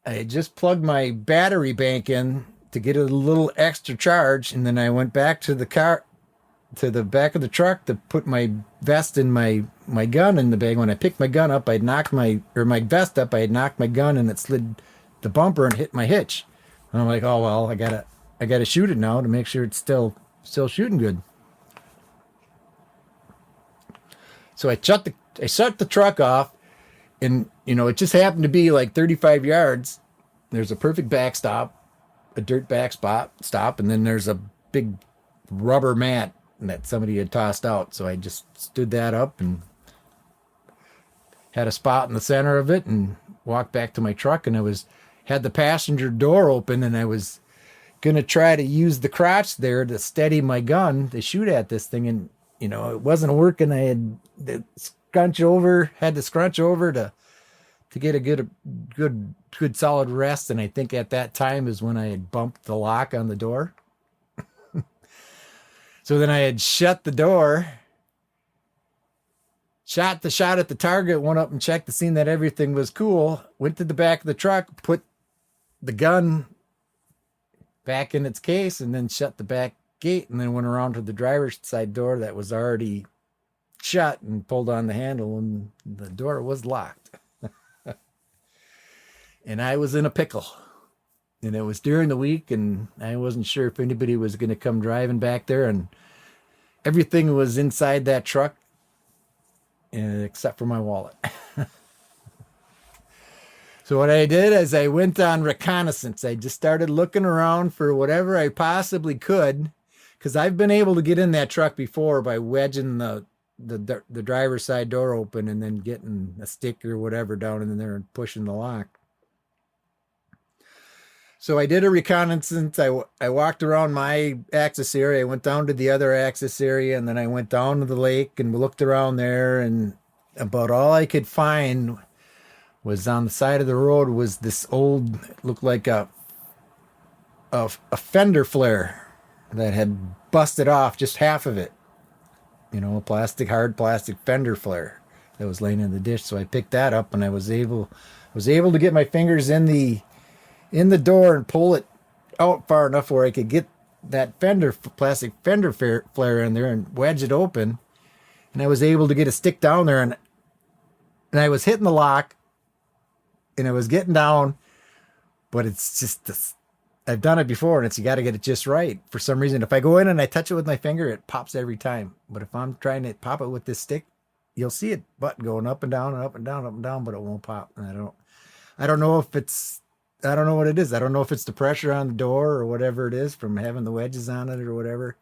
I had just plugged my battery bank in to get a little extra charge, and then I went back to the car to the back of the truck to put my vest and my gun in the bag. When I picked my gun up, I'd knocked my vest up. I had knocked my gun and it slid the bumper and hit my hitch. And I'm like, oh well, I gotta shoot it now to make sure it's still shooting good. So I shut the truck off, and it just happened to be like 35 yards. There's a perfect backstop, a dirt back stop, and then there's a big rubber mat that somebody had tossed out. So I just stood that up and had a spot in the center of it and walked back to my truck, and had the passenger door open, and I was gonna try to use the crotch there to steady my gun to shoot at this thing, and it wasn't working. I had to scrunch over to get a good solid rest, and I think at that time is when I had bumped the lock on the door. So then I had shut the door, shot at the target, went up and checked to see that everything was cool, went to the back of the truck, put the gun back in its case, and then shut the back gate, and then went around to the driver's side door that was already shut and pulled on the handle, and the door was locked. And I was in a pickle. And it was during the week, and I wasn't sure if anybody was going to come driving back there, and everything was inside that truck except for my wallet. So what I did is I went on reconnaissance. I just started looking around for whatever I possibly could, because I've been able to get in that truck before by wedging the driver's side door open and then getting a stick or whatever down in there and pushing the lock. So I did a reconnaissance. I walked around my access area. I went down to the other access area, and then I went down to the lake and looked around there, and about all I could find was on the side of the road was this old, looked like a fender flare that had busted off just half of it. A hard plastic fender flare that was laying in the ditch. So I picked that up, and I was able to get my fingers in the door and pull it out far enough where I could get that plastic fender flare in there and wedge it open. And I was able to get a stick down there, and I was hitting the lock, and I was getting down, but it's just this. I've done it before, and you got to get it just right. For some reason, if I go in and I touch it with my finger, it pops every time. But if I'm trying to pop it with this stick, you'll see it button going up and down and up and down, up and down, but it won't pop. And I don't know what it is. I don't know if it's the pressure on the door or whatever it is from having the wedges on it or whatever.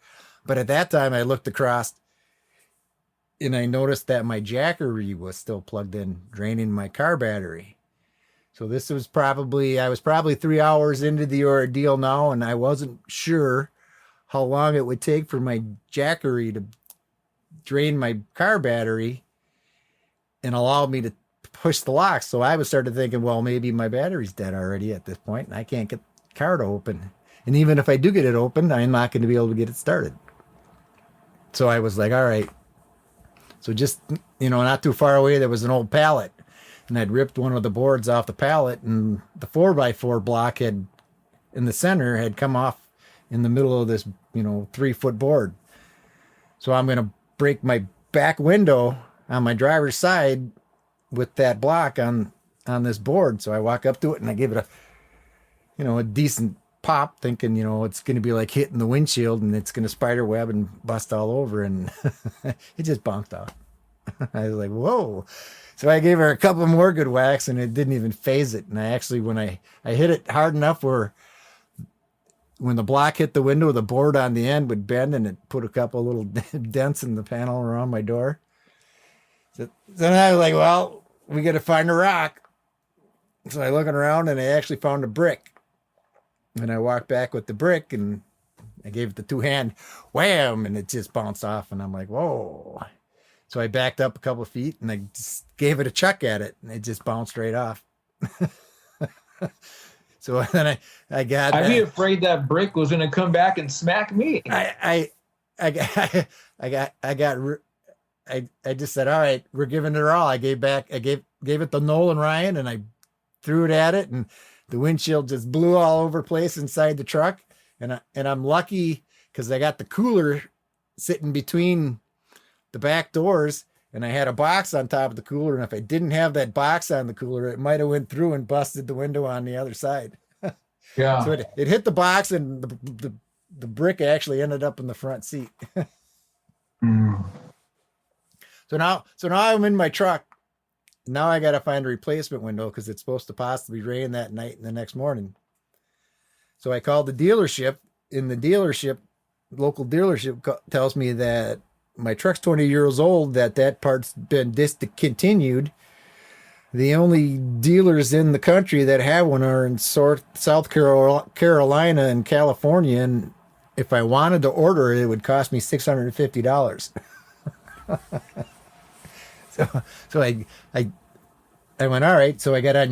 But at that time, I looked across, and I noticed that my jackery was still plugged in, draining my car battery. So I was probably 3 hours into the ordeal now, and I wasn't sure how long it would take for my jackery to drain my car battery and allow me to push the lock. So I started thinking, well, maybe my battery's dead already at this point, and I can't get the car to open. And even if I do get it open, I'm not going to be able to get it started. So I was like, all right. So just, not too far away, there was an old pallet. And I'd ripped one of the boards off the pallet, and the 4x4 block in the center had come off in the middle of this, 3-foot board. So I'm going to break my back window on my driver's side with that block on this board. So I walk up to it, and I give it a decent pop, thinking, it's going to be like hitting the windshield, and it's going to spider web and bust all over. And it just bonked off. I was like, whoa. So I gave her a couple more good whacks, and it didn't even phase it. And I actually, when I hit it hard enough where when the block hit the window, the board on the end would bend, and it put a couple little dents in the panel around my door. So then I was like, well, we got to find a rock. So I looking around, and I actually found a brick. And I walked back with the brick, and I gave it the 2-hand wham, and it just bounced off. And I'm like, whoa. So I backed up a couple of feet, and I just gave it a chuck at it, and it just bounced right off. So then I got. I'd be afraid that brick was going to come back and smack me. I got. I just said, all right, we're giving it all. I gave it to Nolan Ryan, and I threw it at it, and the windshield just blew all over place inside the truck. And I'm lucky because I got the cooler sitting between the back doors, and I had a box on top of the cooler. And if I didn't have that box on the cooler, it might have went through and busted the window on the other side. Yeah. So it hit the box, and the brick actually ended up in the front seat. So now I'm in my truck. Now I got to find a replacement window because it's supposed to possibly rain that night and the next morning. So I called the dealership. In the dealership, local dealership tells me that my truck's 20 years old, that part's been discontinued. The only dealers in the country that have one are in South Carolina and California. And if I wanted to order it, it would cost me $650. So I went, all right. So I got on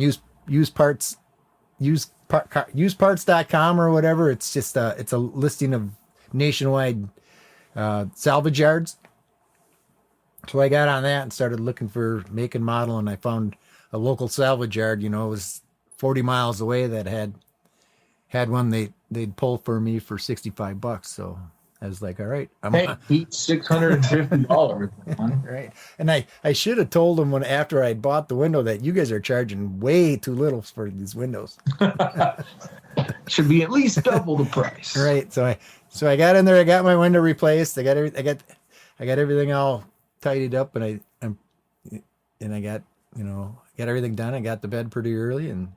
useparts.com or whatever. It's just it's a listing of nationwide salvage yards. So I got on that and started looking for make and model, and I found a local salvage yard. It was 40 miles away that had one they'd pull for me for $65. So I was like, all right, beat $650. Right. And I should have told them after I bought the window that you guys are charging way too little for these windows. Should be at least double the price. Right. So I got in there, I got my window replaced. I got everything all tidied up, and I got, got everything done. I got to bed pretty early, and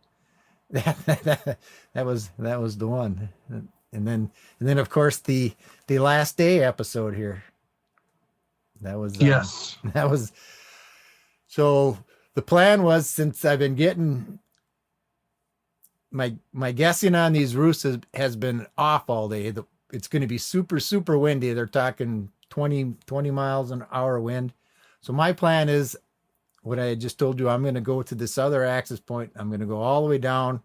that was the one. And then of course the last day episode here. That was yes. That was so. The plan was, since I've been getting my guessing on these roofs has been off all day. It's going to be super, super windy. They're talking 20 miles an hour wind. So my plan is what I just told you. I'm going to go to this other access point. I'm going to go all the way down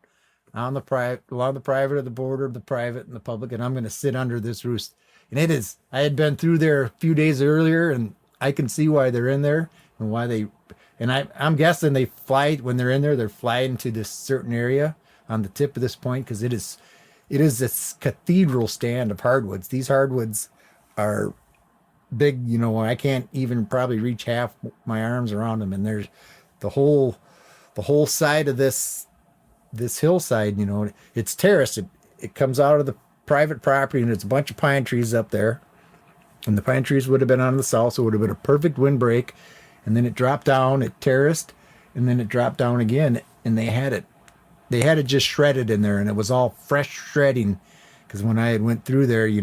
on the private, along the private of the border of the private and the public, and I'm going to sit under this roost. And it is. I had been through there a few days earlier, and I can see why they're in there and why they. And I'm guessing they fly when they're in there. They're flying to this certain area on the tip of this point because it is this cathedral stand of hardwoods. These hardwoods are big. I can't even probably reach half my arms around them. And there's the whole side of this hillside. It's terraced. It comes out of the private property, and it's a bunch of pine trees up there. And the pine trees would have been on the south, so it would have been a perfect windbreak. And then it dropped down, it terraced, and then it dropped down again. And they had it just shredded in there, and it was all fresh shredding. Because when I had went through there, it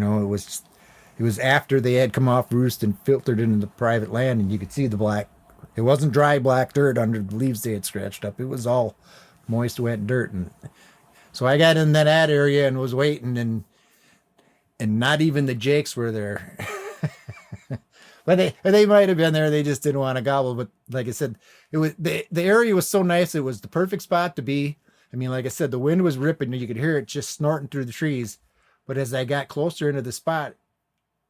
was after they had come off roost and filtered into the private land, and you could see the black. It wasn't dry black dirt under the leaves they had scratched up. It was all moist, wet dirt. And so I got in that area and was waiting, and not even the jakes were there. But they might have been there. They just didn't want to gobble. But like I said, it was the area was so nice. It was the perfect spot to be. I mean, like I said, the wind was ripping. You could hear it just snorting through the trees. But as I got closer into the spot,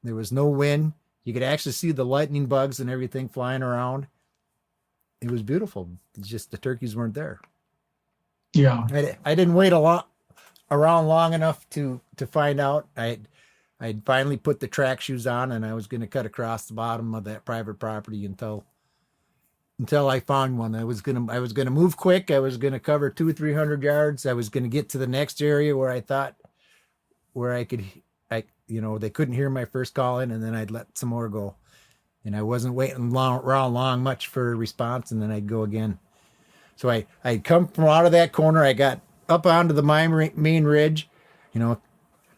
there was no wind. You could actually see the lightning bugs and everything flying around. It was beautiful. It's just the turkeys weren't there. Yeah. I didn't wait around long enough to find out. I'd finally put the track shoes on, and I was going to cut across the bottom of that private property until I found one. I was going to move quick. I was going to cover 200-300 yards. I was going to get to the next area where I thought they couldn't hear my first call in, and then I'd let some more go. And I wasn't waiting long much for a response, and then I'd go again. So I'd come from out of that corner. I got up onto the main ridge.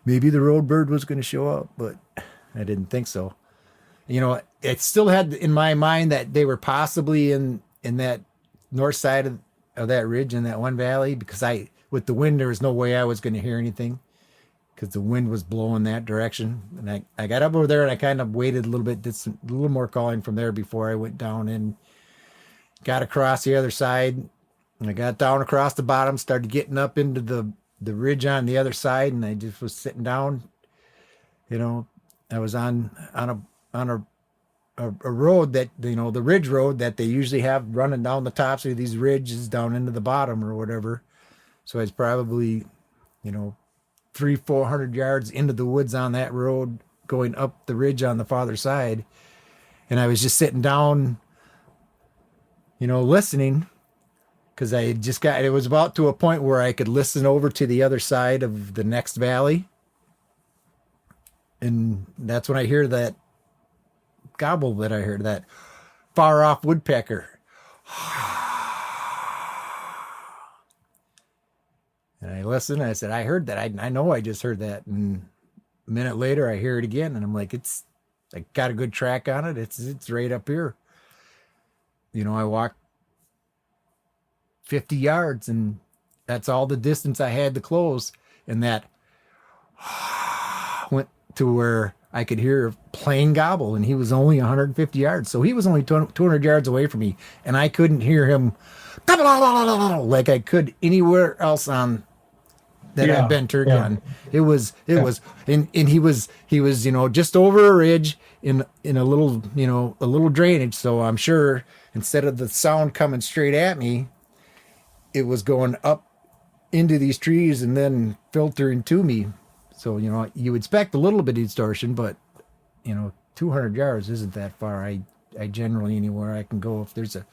Maybe the road bird was going to show up, but I didn't think so. It still had in my mind that they were possibly in that north side of that ridge in that one valley, because with the wind, there was no way I was going to hear anything because the wind was blowing that direction. And I got up over there, and I kind of waited a little bit, did a little more calling from there before I went down and got across the other side. And I got down across the bottom, started getting up into the ridge on the other side, and I just was sitting down. You know, I was on a road that, you know, the ridge road that they usually have running down the tops of these ridges down into the bottom or whatever. So I was probably, you know, 300-400 yards into the woods on that road going up the ridge on the farther side. And I was just sitting down, you know, listening, because I had just got, it was about to a point where I could listen over to the other side of the next valley. And that's when I hear that gobble that I heard, that far off woodpecker. And I listened, and I said, I heard that. I know I just heard that. And a minute later, I hear it again, and I'm like, I got a good track on it. It's right up here. You know, I walked 50 yards, and that's all the distance I had to close. And that went to where I could hear a plain gobble, and he was only 150 yards. So he was only 200 yards away from me, and I couldn't hear him like I could anywhere else on that I've been turkey on. It was, and he was, you know, just over a ridge in a little, you know, a little drainage. So I'm sure instead of the sound coming straight at me, it was going up into these trees and then filtering to me. So, you know, you expect a little bit of distortion, but, you know, 200 yards isn't that far. I generally, anywhere I can go, if there's a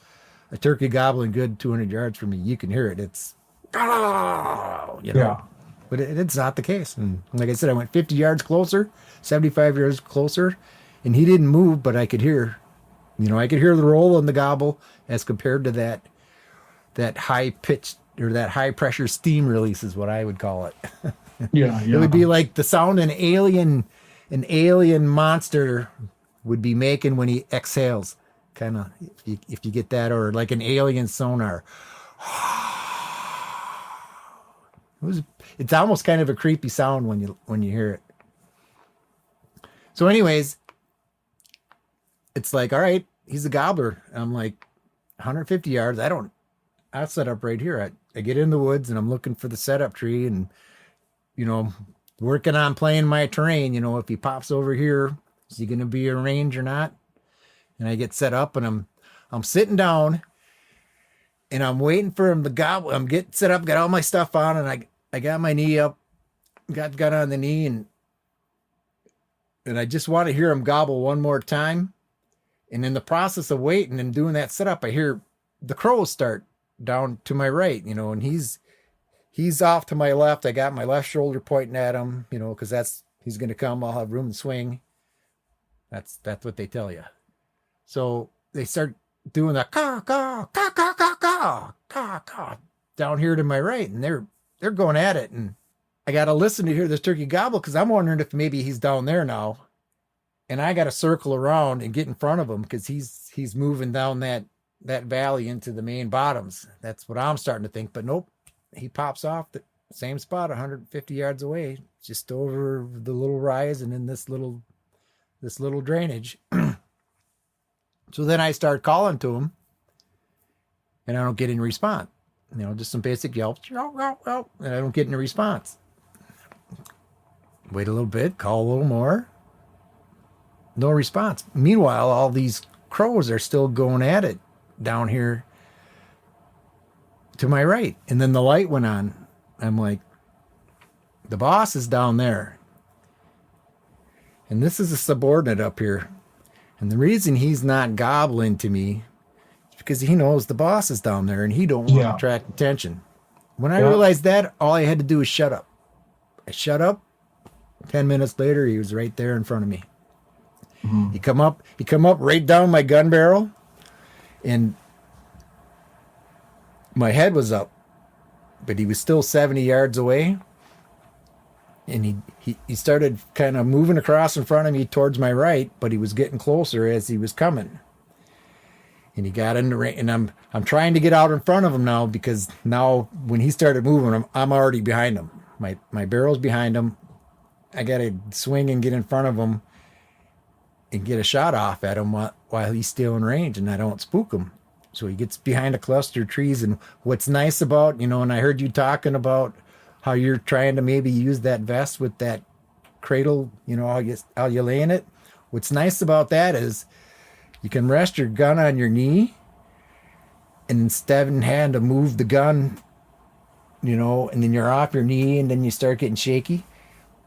turkey gobbling good 200 yards from me, you can hear it. It's, you know, but it's not the case. And like I said, I went 50 yards closer, 75 yards closer, and he didn't move, but I could hear, you know, I could hear the roll and the gobble as compared to that high pitched or that high pressure steam release is what I would call it. It would be like the sound an alien monster would be making when he exhales, kind of, if you get that, or like an alien sonar. It's almost kind of a creepy sound when you hear it. So anyways, it's like, all right, he's a gobbler. I'm like 150 yards. I'll set up right here. I get in the woods and I'm looking for the setup tree, and, you know, working on playing my terrain. You know, if he pops over here, is he going to be in range or not? And I get set up, and I'm sitting down, and I'm waiting for him to gobble. I'm getting set up, got all my stuff on, and I got my knee up, got on the knee, and I just want to hear him gobble one more time. And in the process of waiting and doing that setup, I hear the crows start down to my right, you know, and he's off to my left. I got my left shoulder pointing at him, you know, because he's going to come. I'll have room to swing. That's what they tell you. So they start doing the caw, caw, caw, caw, caw, caw, caw, caw down here to my right, and they're going at it, and I got to listen to hear this turkey gobble, because I'm wondering if maybe he's down there now, and I got to circle around and get in front of him, because he's moving down that valley into the main bottoms. That's what I'm starting to think, but nope. He pops off the same spot 150 yards away, just over the little rise and in this little drainage. So then I start calling to him, and I don't get any response. You know, just some basic yelps, and I don't get any response. Wait a little bit, call a little more. No response. Meanwhile, all these crows are still going at it down here to my right. And then the light went on. I'm like, the boss is down there. And this is a subordinate up here. And the reason he's not gobbling to me is because he knows the boss is down there and he don't want to attract attention. When I realized that, all I had to do was shut up. I shut up. 10 minutes later, he was right there in front of me. Mm-hmm. He come up right down my gun barrel, and my head was up, but he was still 70 yards away. And he started kind of moving across in front of me towards my right, but he was getting closer as he was coming. And he got in the range, and I'm trying to get out in front of him now, because now when he started moving, I'm already behind him. My barrel's behind him. I got to swing and get in front of him and get a shot off at him while he's still in range, and I don't spook him. So he gets behind a cluster of trees. And what's nice about, you know, and I heard you talking about how you're trying to maybe use that vest with that cradle, how you lay in it. What's nice about that is you can rest your gun on your knee, and instead of having to move the gun, and then you're off your knee and then you start getting shaky,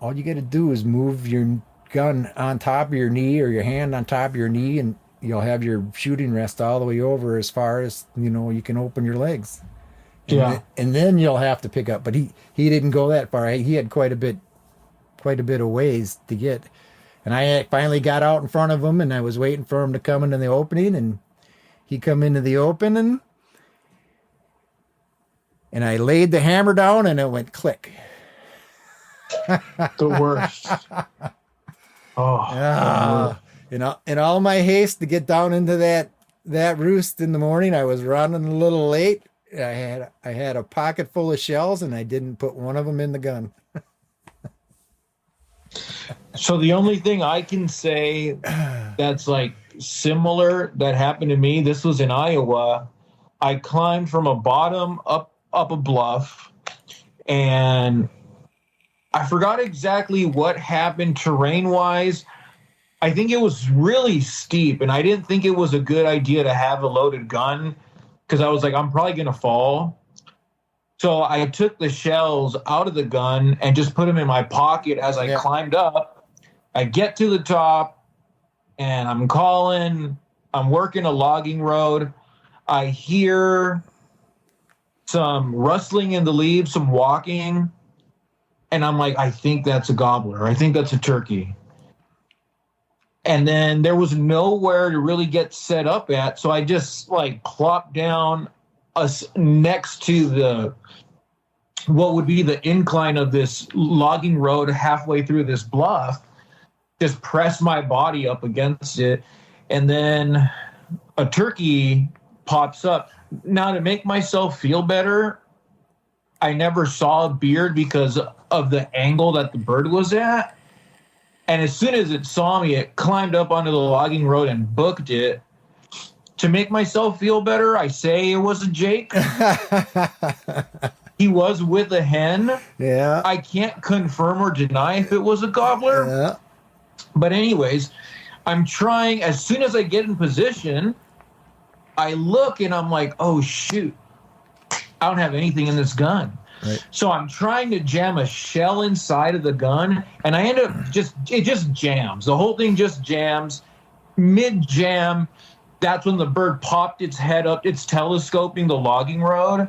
all you got to do is move your gun on top of your knee or your hand on top of your knee, and you'll have your shooting rest all the way over as far as, you can open your legs. And then you'll have to pick up. But he didn't go that far. He had quite a bit of ways to get. And I finally got out in front of him, and I was waiting for him to come into the opening, and he come into the opening, and I laid the hammer down, and it went click. The worst. In all my haste to get down into that roost in the morning, I was running a little late. I had a pocket full of shells, and I didn't put one of them in the gun. So the only thing I can say that's like similar that happened to me, this was in Iowa. I climbed from a bottom up a bluff, and I forgot exactly what happened terrain-wise. I think it was really steep, and I didn't think it was a good idea to have a loaded gun because I was like, I'm probably going to fall. So I took the shells out of the gun and just put them in my pocket as I climbed up. I get to the top, and I'm working a logging road. I hear some rustling in the leaves, some walking, and I'm like, I think that's a gobbler. I think that's a turkey. And then there was nowhere to really get set up at, so I just like plopped down next to what would be the incline of this logging road halfway through this bluff, just pressed my body up against it, and then a turkey pops up. Now, to make myself feel better, I never saw a beard because of the angle that the bird was at. And as soon as it saw me, it climbed up onto the logging road and booked it. To make myself feel better, I say it was a Jake. He was with a hen. Yeah. I can't confirm or deny if it was a gobbler. Yeah. But anyways, I'm trying. As soon as I get in position, I look and I'm like, oh, shoot. I don't have anything in this gun. Right. So I'm trying to jam a shell inside of the gun, and I end up it just jams. The whole thing just jams. Mid-jam, that's when the bird popped its head up. It's telescoping the logging road.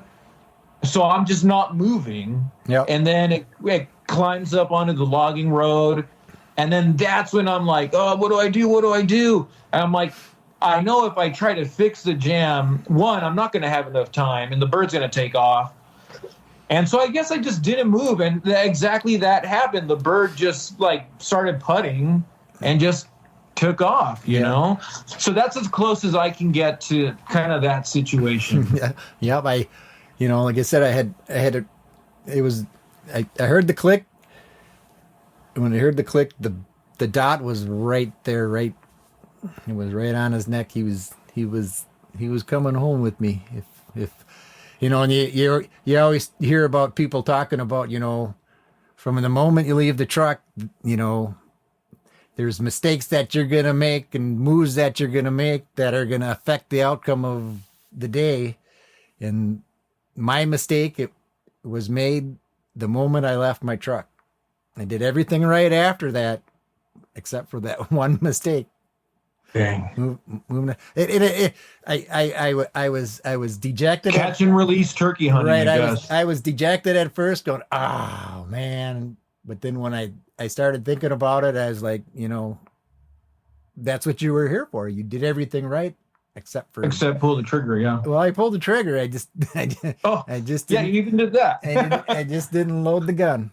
So I'm just not moving. Yep. And then it climbs up onto the logging road. And then that's when I'm like, oh, what do I do? What do I do? And I'm like, I know if I try to fix the jam, one, I'm not going to have enough time, and the bird's going to take off. And so I guess I just didn't move, and exactly that happened. The bird just like started putting and just took off, you know? So that's as close as I can get to kind of that situation. Yep. Like I said, I heard the click. When I heard the click, the dot was right there, it was right on his neck. He was coming home with me. If and you always hear about people talking about, from the moment you leave the truck, there's mistakes that you're going to make and moves that you're going to make that are going to affect the outcome of the day. And my mistake, it was made the moment I left my truck. I did everything right after that, except for that one mistake. Dang. I was dejected. Catch and release turkey hunting. Right. I I was dejected at first, going, oh man. But then when I started thinking about it, I was like, that's what you were here for. You did everything right, except pull the trigger. Yeah. Well, I pulled the trigger. I just you even did that. I just didn't load the gun.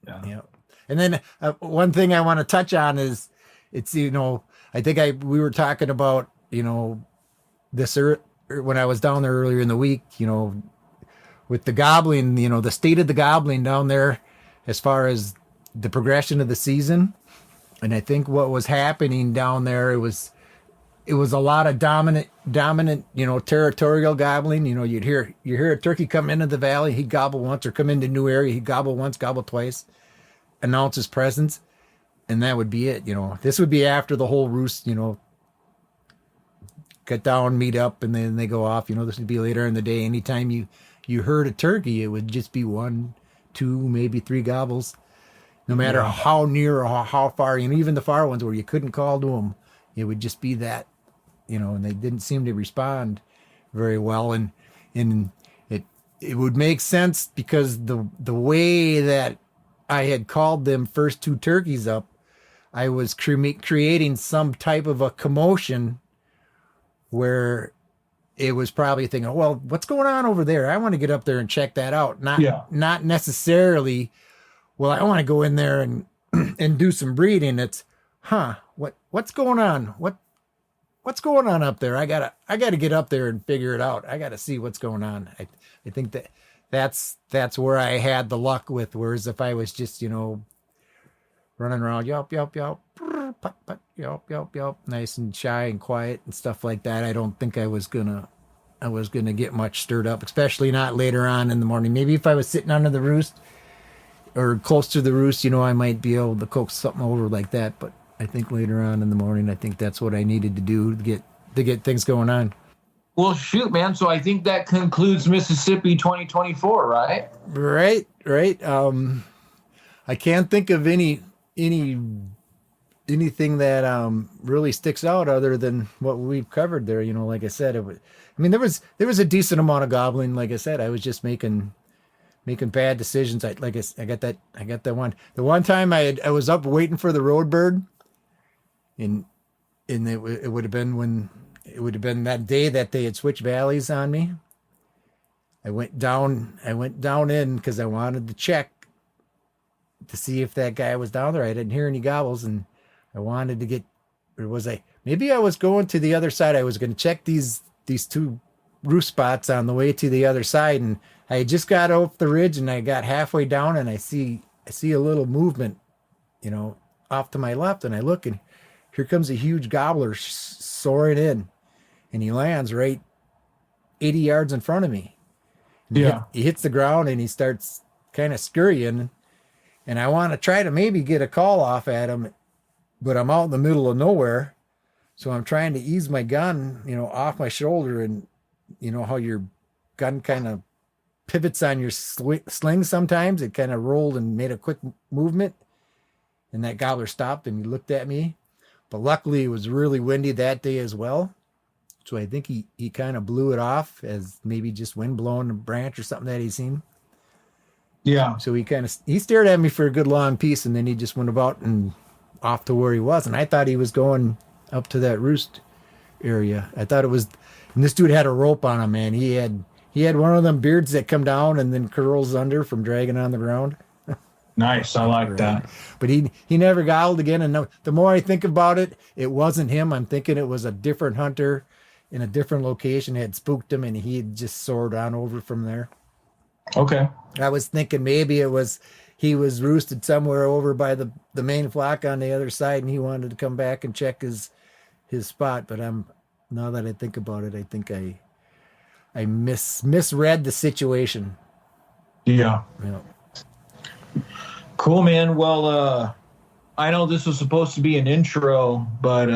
Yeah. And then one thing I want to touch on is it's, I think we were talking about, this when I was down there earlier in the week, with the gobbling, the state of the gobbling down there as far as the progression of the season. And I think what was happening down there, it was it was a lot of dominant, territorial gobbling. You hear a turkey come into the valley, he'd gobble once, or come into a new area, he'd gobble once, gobble twice, announce his presence, and that would be it. This would be after the whole roost, get down, meet up, and then they go off. This would be later in the day. Anytime you heard a turkey, it would just be 1, 2, maybe 3 gobbles, no matter how near or how far. Even the far ones where you couldn't call to them, it would just be that. And they didn't seem to respond very well, and it would make sense because the way that I had called them first 2 turkeys up, I was creating some type of a commotion where it was probably thinking, well, what's going on over there? I want to get up there and check that out. Not necessarily, well, I want to go in there and and do some breeding. It's, what's going on? What's going on up there? I gotta get up there and figure it out. I gotta see what's going on. I think that's where I had the luck with. Whereas if I was just, running around, yelp, yelp, yelp, put, yelp, yelp, yelp, nice and shy and quiet and stuff like that, I don't think I was gonna get much stirred up, especially not later on in the morning. Maybe if I was sitting under the roost or close to the roost, I might be able to coax something over like that. But I think later on in the morning, I think that's what I needed to do to get things going on. Well, shoot, man. So I think that concludes Mississippi 2024, right? Right. I can't think of anything that really sticks out other than what we've covered there. Like I said, there was a decent amount of gobbling. Like I said, I was just making bad decisions. I got that one. The one time I was up waiting for the road bird, and it would have been that day that they had switched valleys on me. I went down in because I wanted to check to see if that guy was down there. I didn't hear any gobbles, and I wanted to get, maybe I was going to the other side. I was going to check these 2 roost spots on the way to the other side, and I just got off the ridge and I got halfway down, and I see a little movement, off to my left, and I look, and here comes a huge gobbler soaring in, and he lands right 80 yards in front of me. And he hits the ground and he starts kind of scurrying, and I want to try to maybe get a call off at him, but I'm out in the middle of nowhere. So I'm trying to ease my gun, off my shoulder, and how your gun kind of pivots on your sling sometimes. It kind of rolled and made a quick movement, and that gobbler stopped and he looked at me. But luckily it was really windy that day as well. So I think he kind of blew it off as maybe just wind blowing a branch or something that he'd seen. Yeah. So he stared at me for a good long piece, and then he just went about and off to where he was. And I thought he was going up to that roost area. I thought it was, and this dude had a rope on him, man. He had one of them beards that come down and then curls under from dragging on the ground. Nice. I like that. But he never gobbled again. And the more I think about it, it wasn't him. I'm thinking it was a different hunter in a different location had spooked him, and he had just soared on over from there. Okay. I was thinking maybe he was roosted somewhere over by the main flock on the other side, and he wanted to come back and check his spot. But now that I think about it, I think I misread the situation. Yeah. Cool, man. Well, I know this was supposed to be an intro, but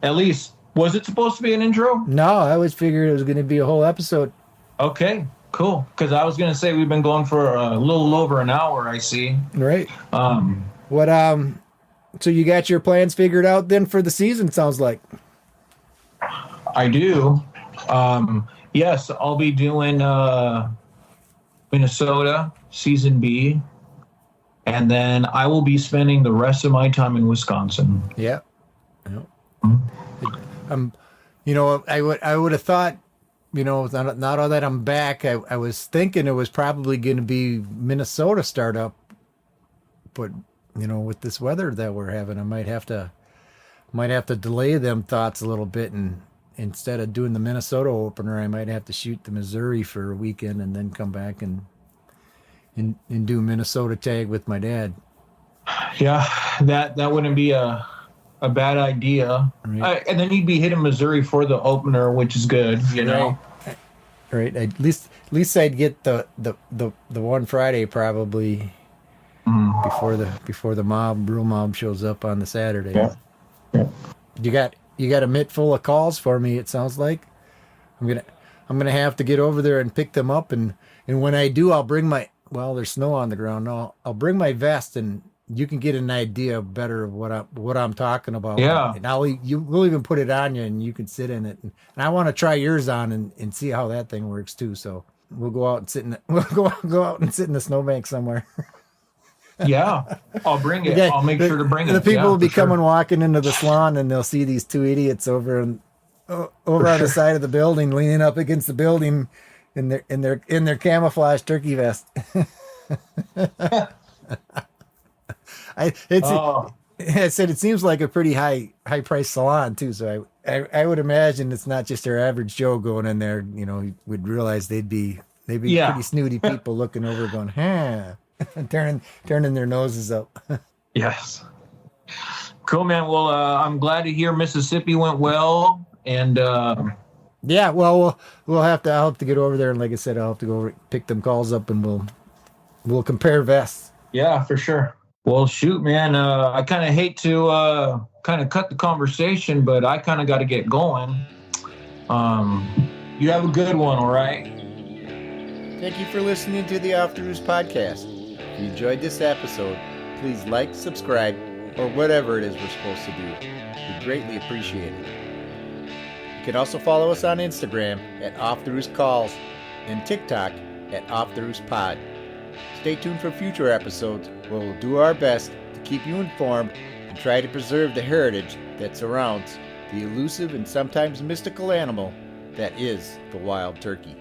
at least, was it supposed to be an intro? No, I always figured it was going to be a whole episode. Okay, cool. Because I was going to say we've been going for a little over an hour, I see. Right. So you got your plans figured out then for the season, sounds like. I do. Yes, I'll be doing Minnesota Season B, and then I will be spending the rest of my time in Wisconsin. Yeah. Mm-hmm. I would have thought, not all that I'm back. I was thinking it was probably going to be Minnesota startup, but with this weather that we're having, I might have to delay them thoughts a little bit, and instead of doing the Minnesota opener, I might have to shoot the Missouri for a weekend and then come back and do Minnesota tag with my dad. Yeah, that wouldn't be a a bad idea. Right. And then he'd be hitting Missouri for the opener, which is good, you know. Right. At least I'd get the one Friday probably before the real mob shows up on the Saturday. Yeah. Yeah. You got a mitt full of calls for me. It sounds like I'm gonna have to get over there and pick them up, and when I do, I'll bring my, well, there's snow on the ground now. I'll bring my vest, and you can get an idea better of what I'm talking about. Yeah. And we'll even put it on you, and you can sit in it. And I want to try yours on and see how that thing works too. So we'll go out and sit in go out and sit in the snowbank somewhere. Yeah, I'll bring it. I'll make sure to bring it. The people will be for sure. coming walking into the salon, and they'll see these two idiots over on the side of the building, leaning up against the building in their camouflage turkey vest. I said it seems like a pretty high priced salon too. So I would imagine it's not just our average Joe going in there. You know, would realize they'd be pretty snooty people looking over, going, "Huh." turning their noses up. Yes. Cool, man. Well, I'm glad to hear Mississippi went well, and yeah, well, I'll have to get over there, and like I said, I'll have to go over, pick them calls up, and we'll compare vests. Yeah, for sure. Well, shoot, man. I kind of hate to kind of cut the conversation, but I kind of got to get going. You have a good one, all right? Thank you for listening to the Off the Roost podcast. If you enjoyed this episode, please like, subscribe, or whatever it is we're supposed to do. We greatly appreciate it. You can also follow us on Instagram at Off the Roost Calls and TikTok at Off the Roost Pod. Stay tuned for future episodes where we'll do our best to keep you informed and try to preserve the heritage that surrounds the elusive and sometimes mystical animal that is the wild turkey.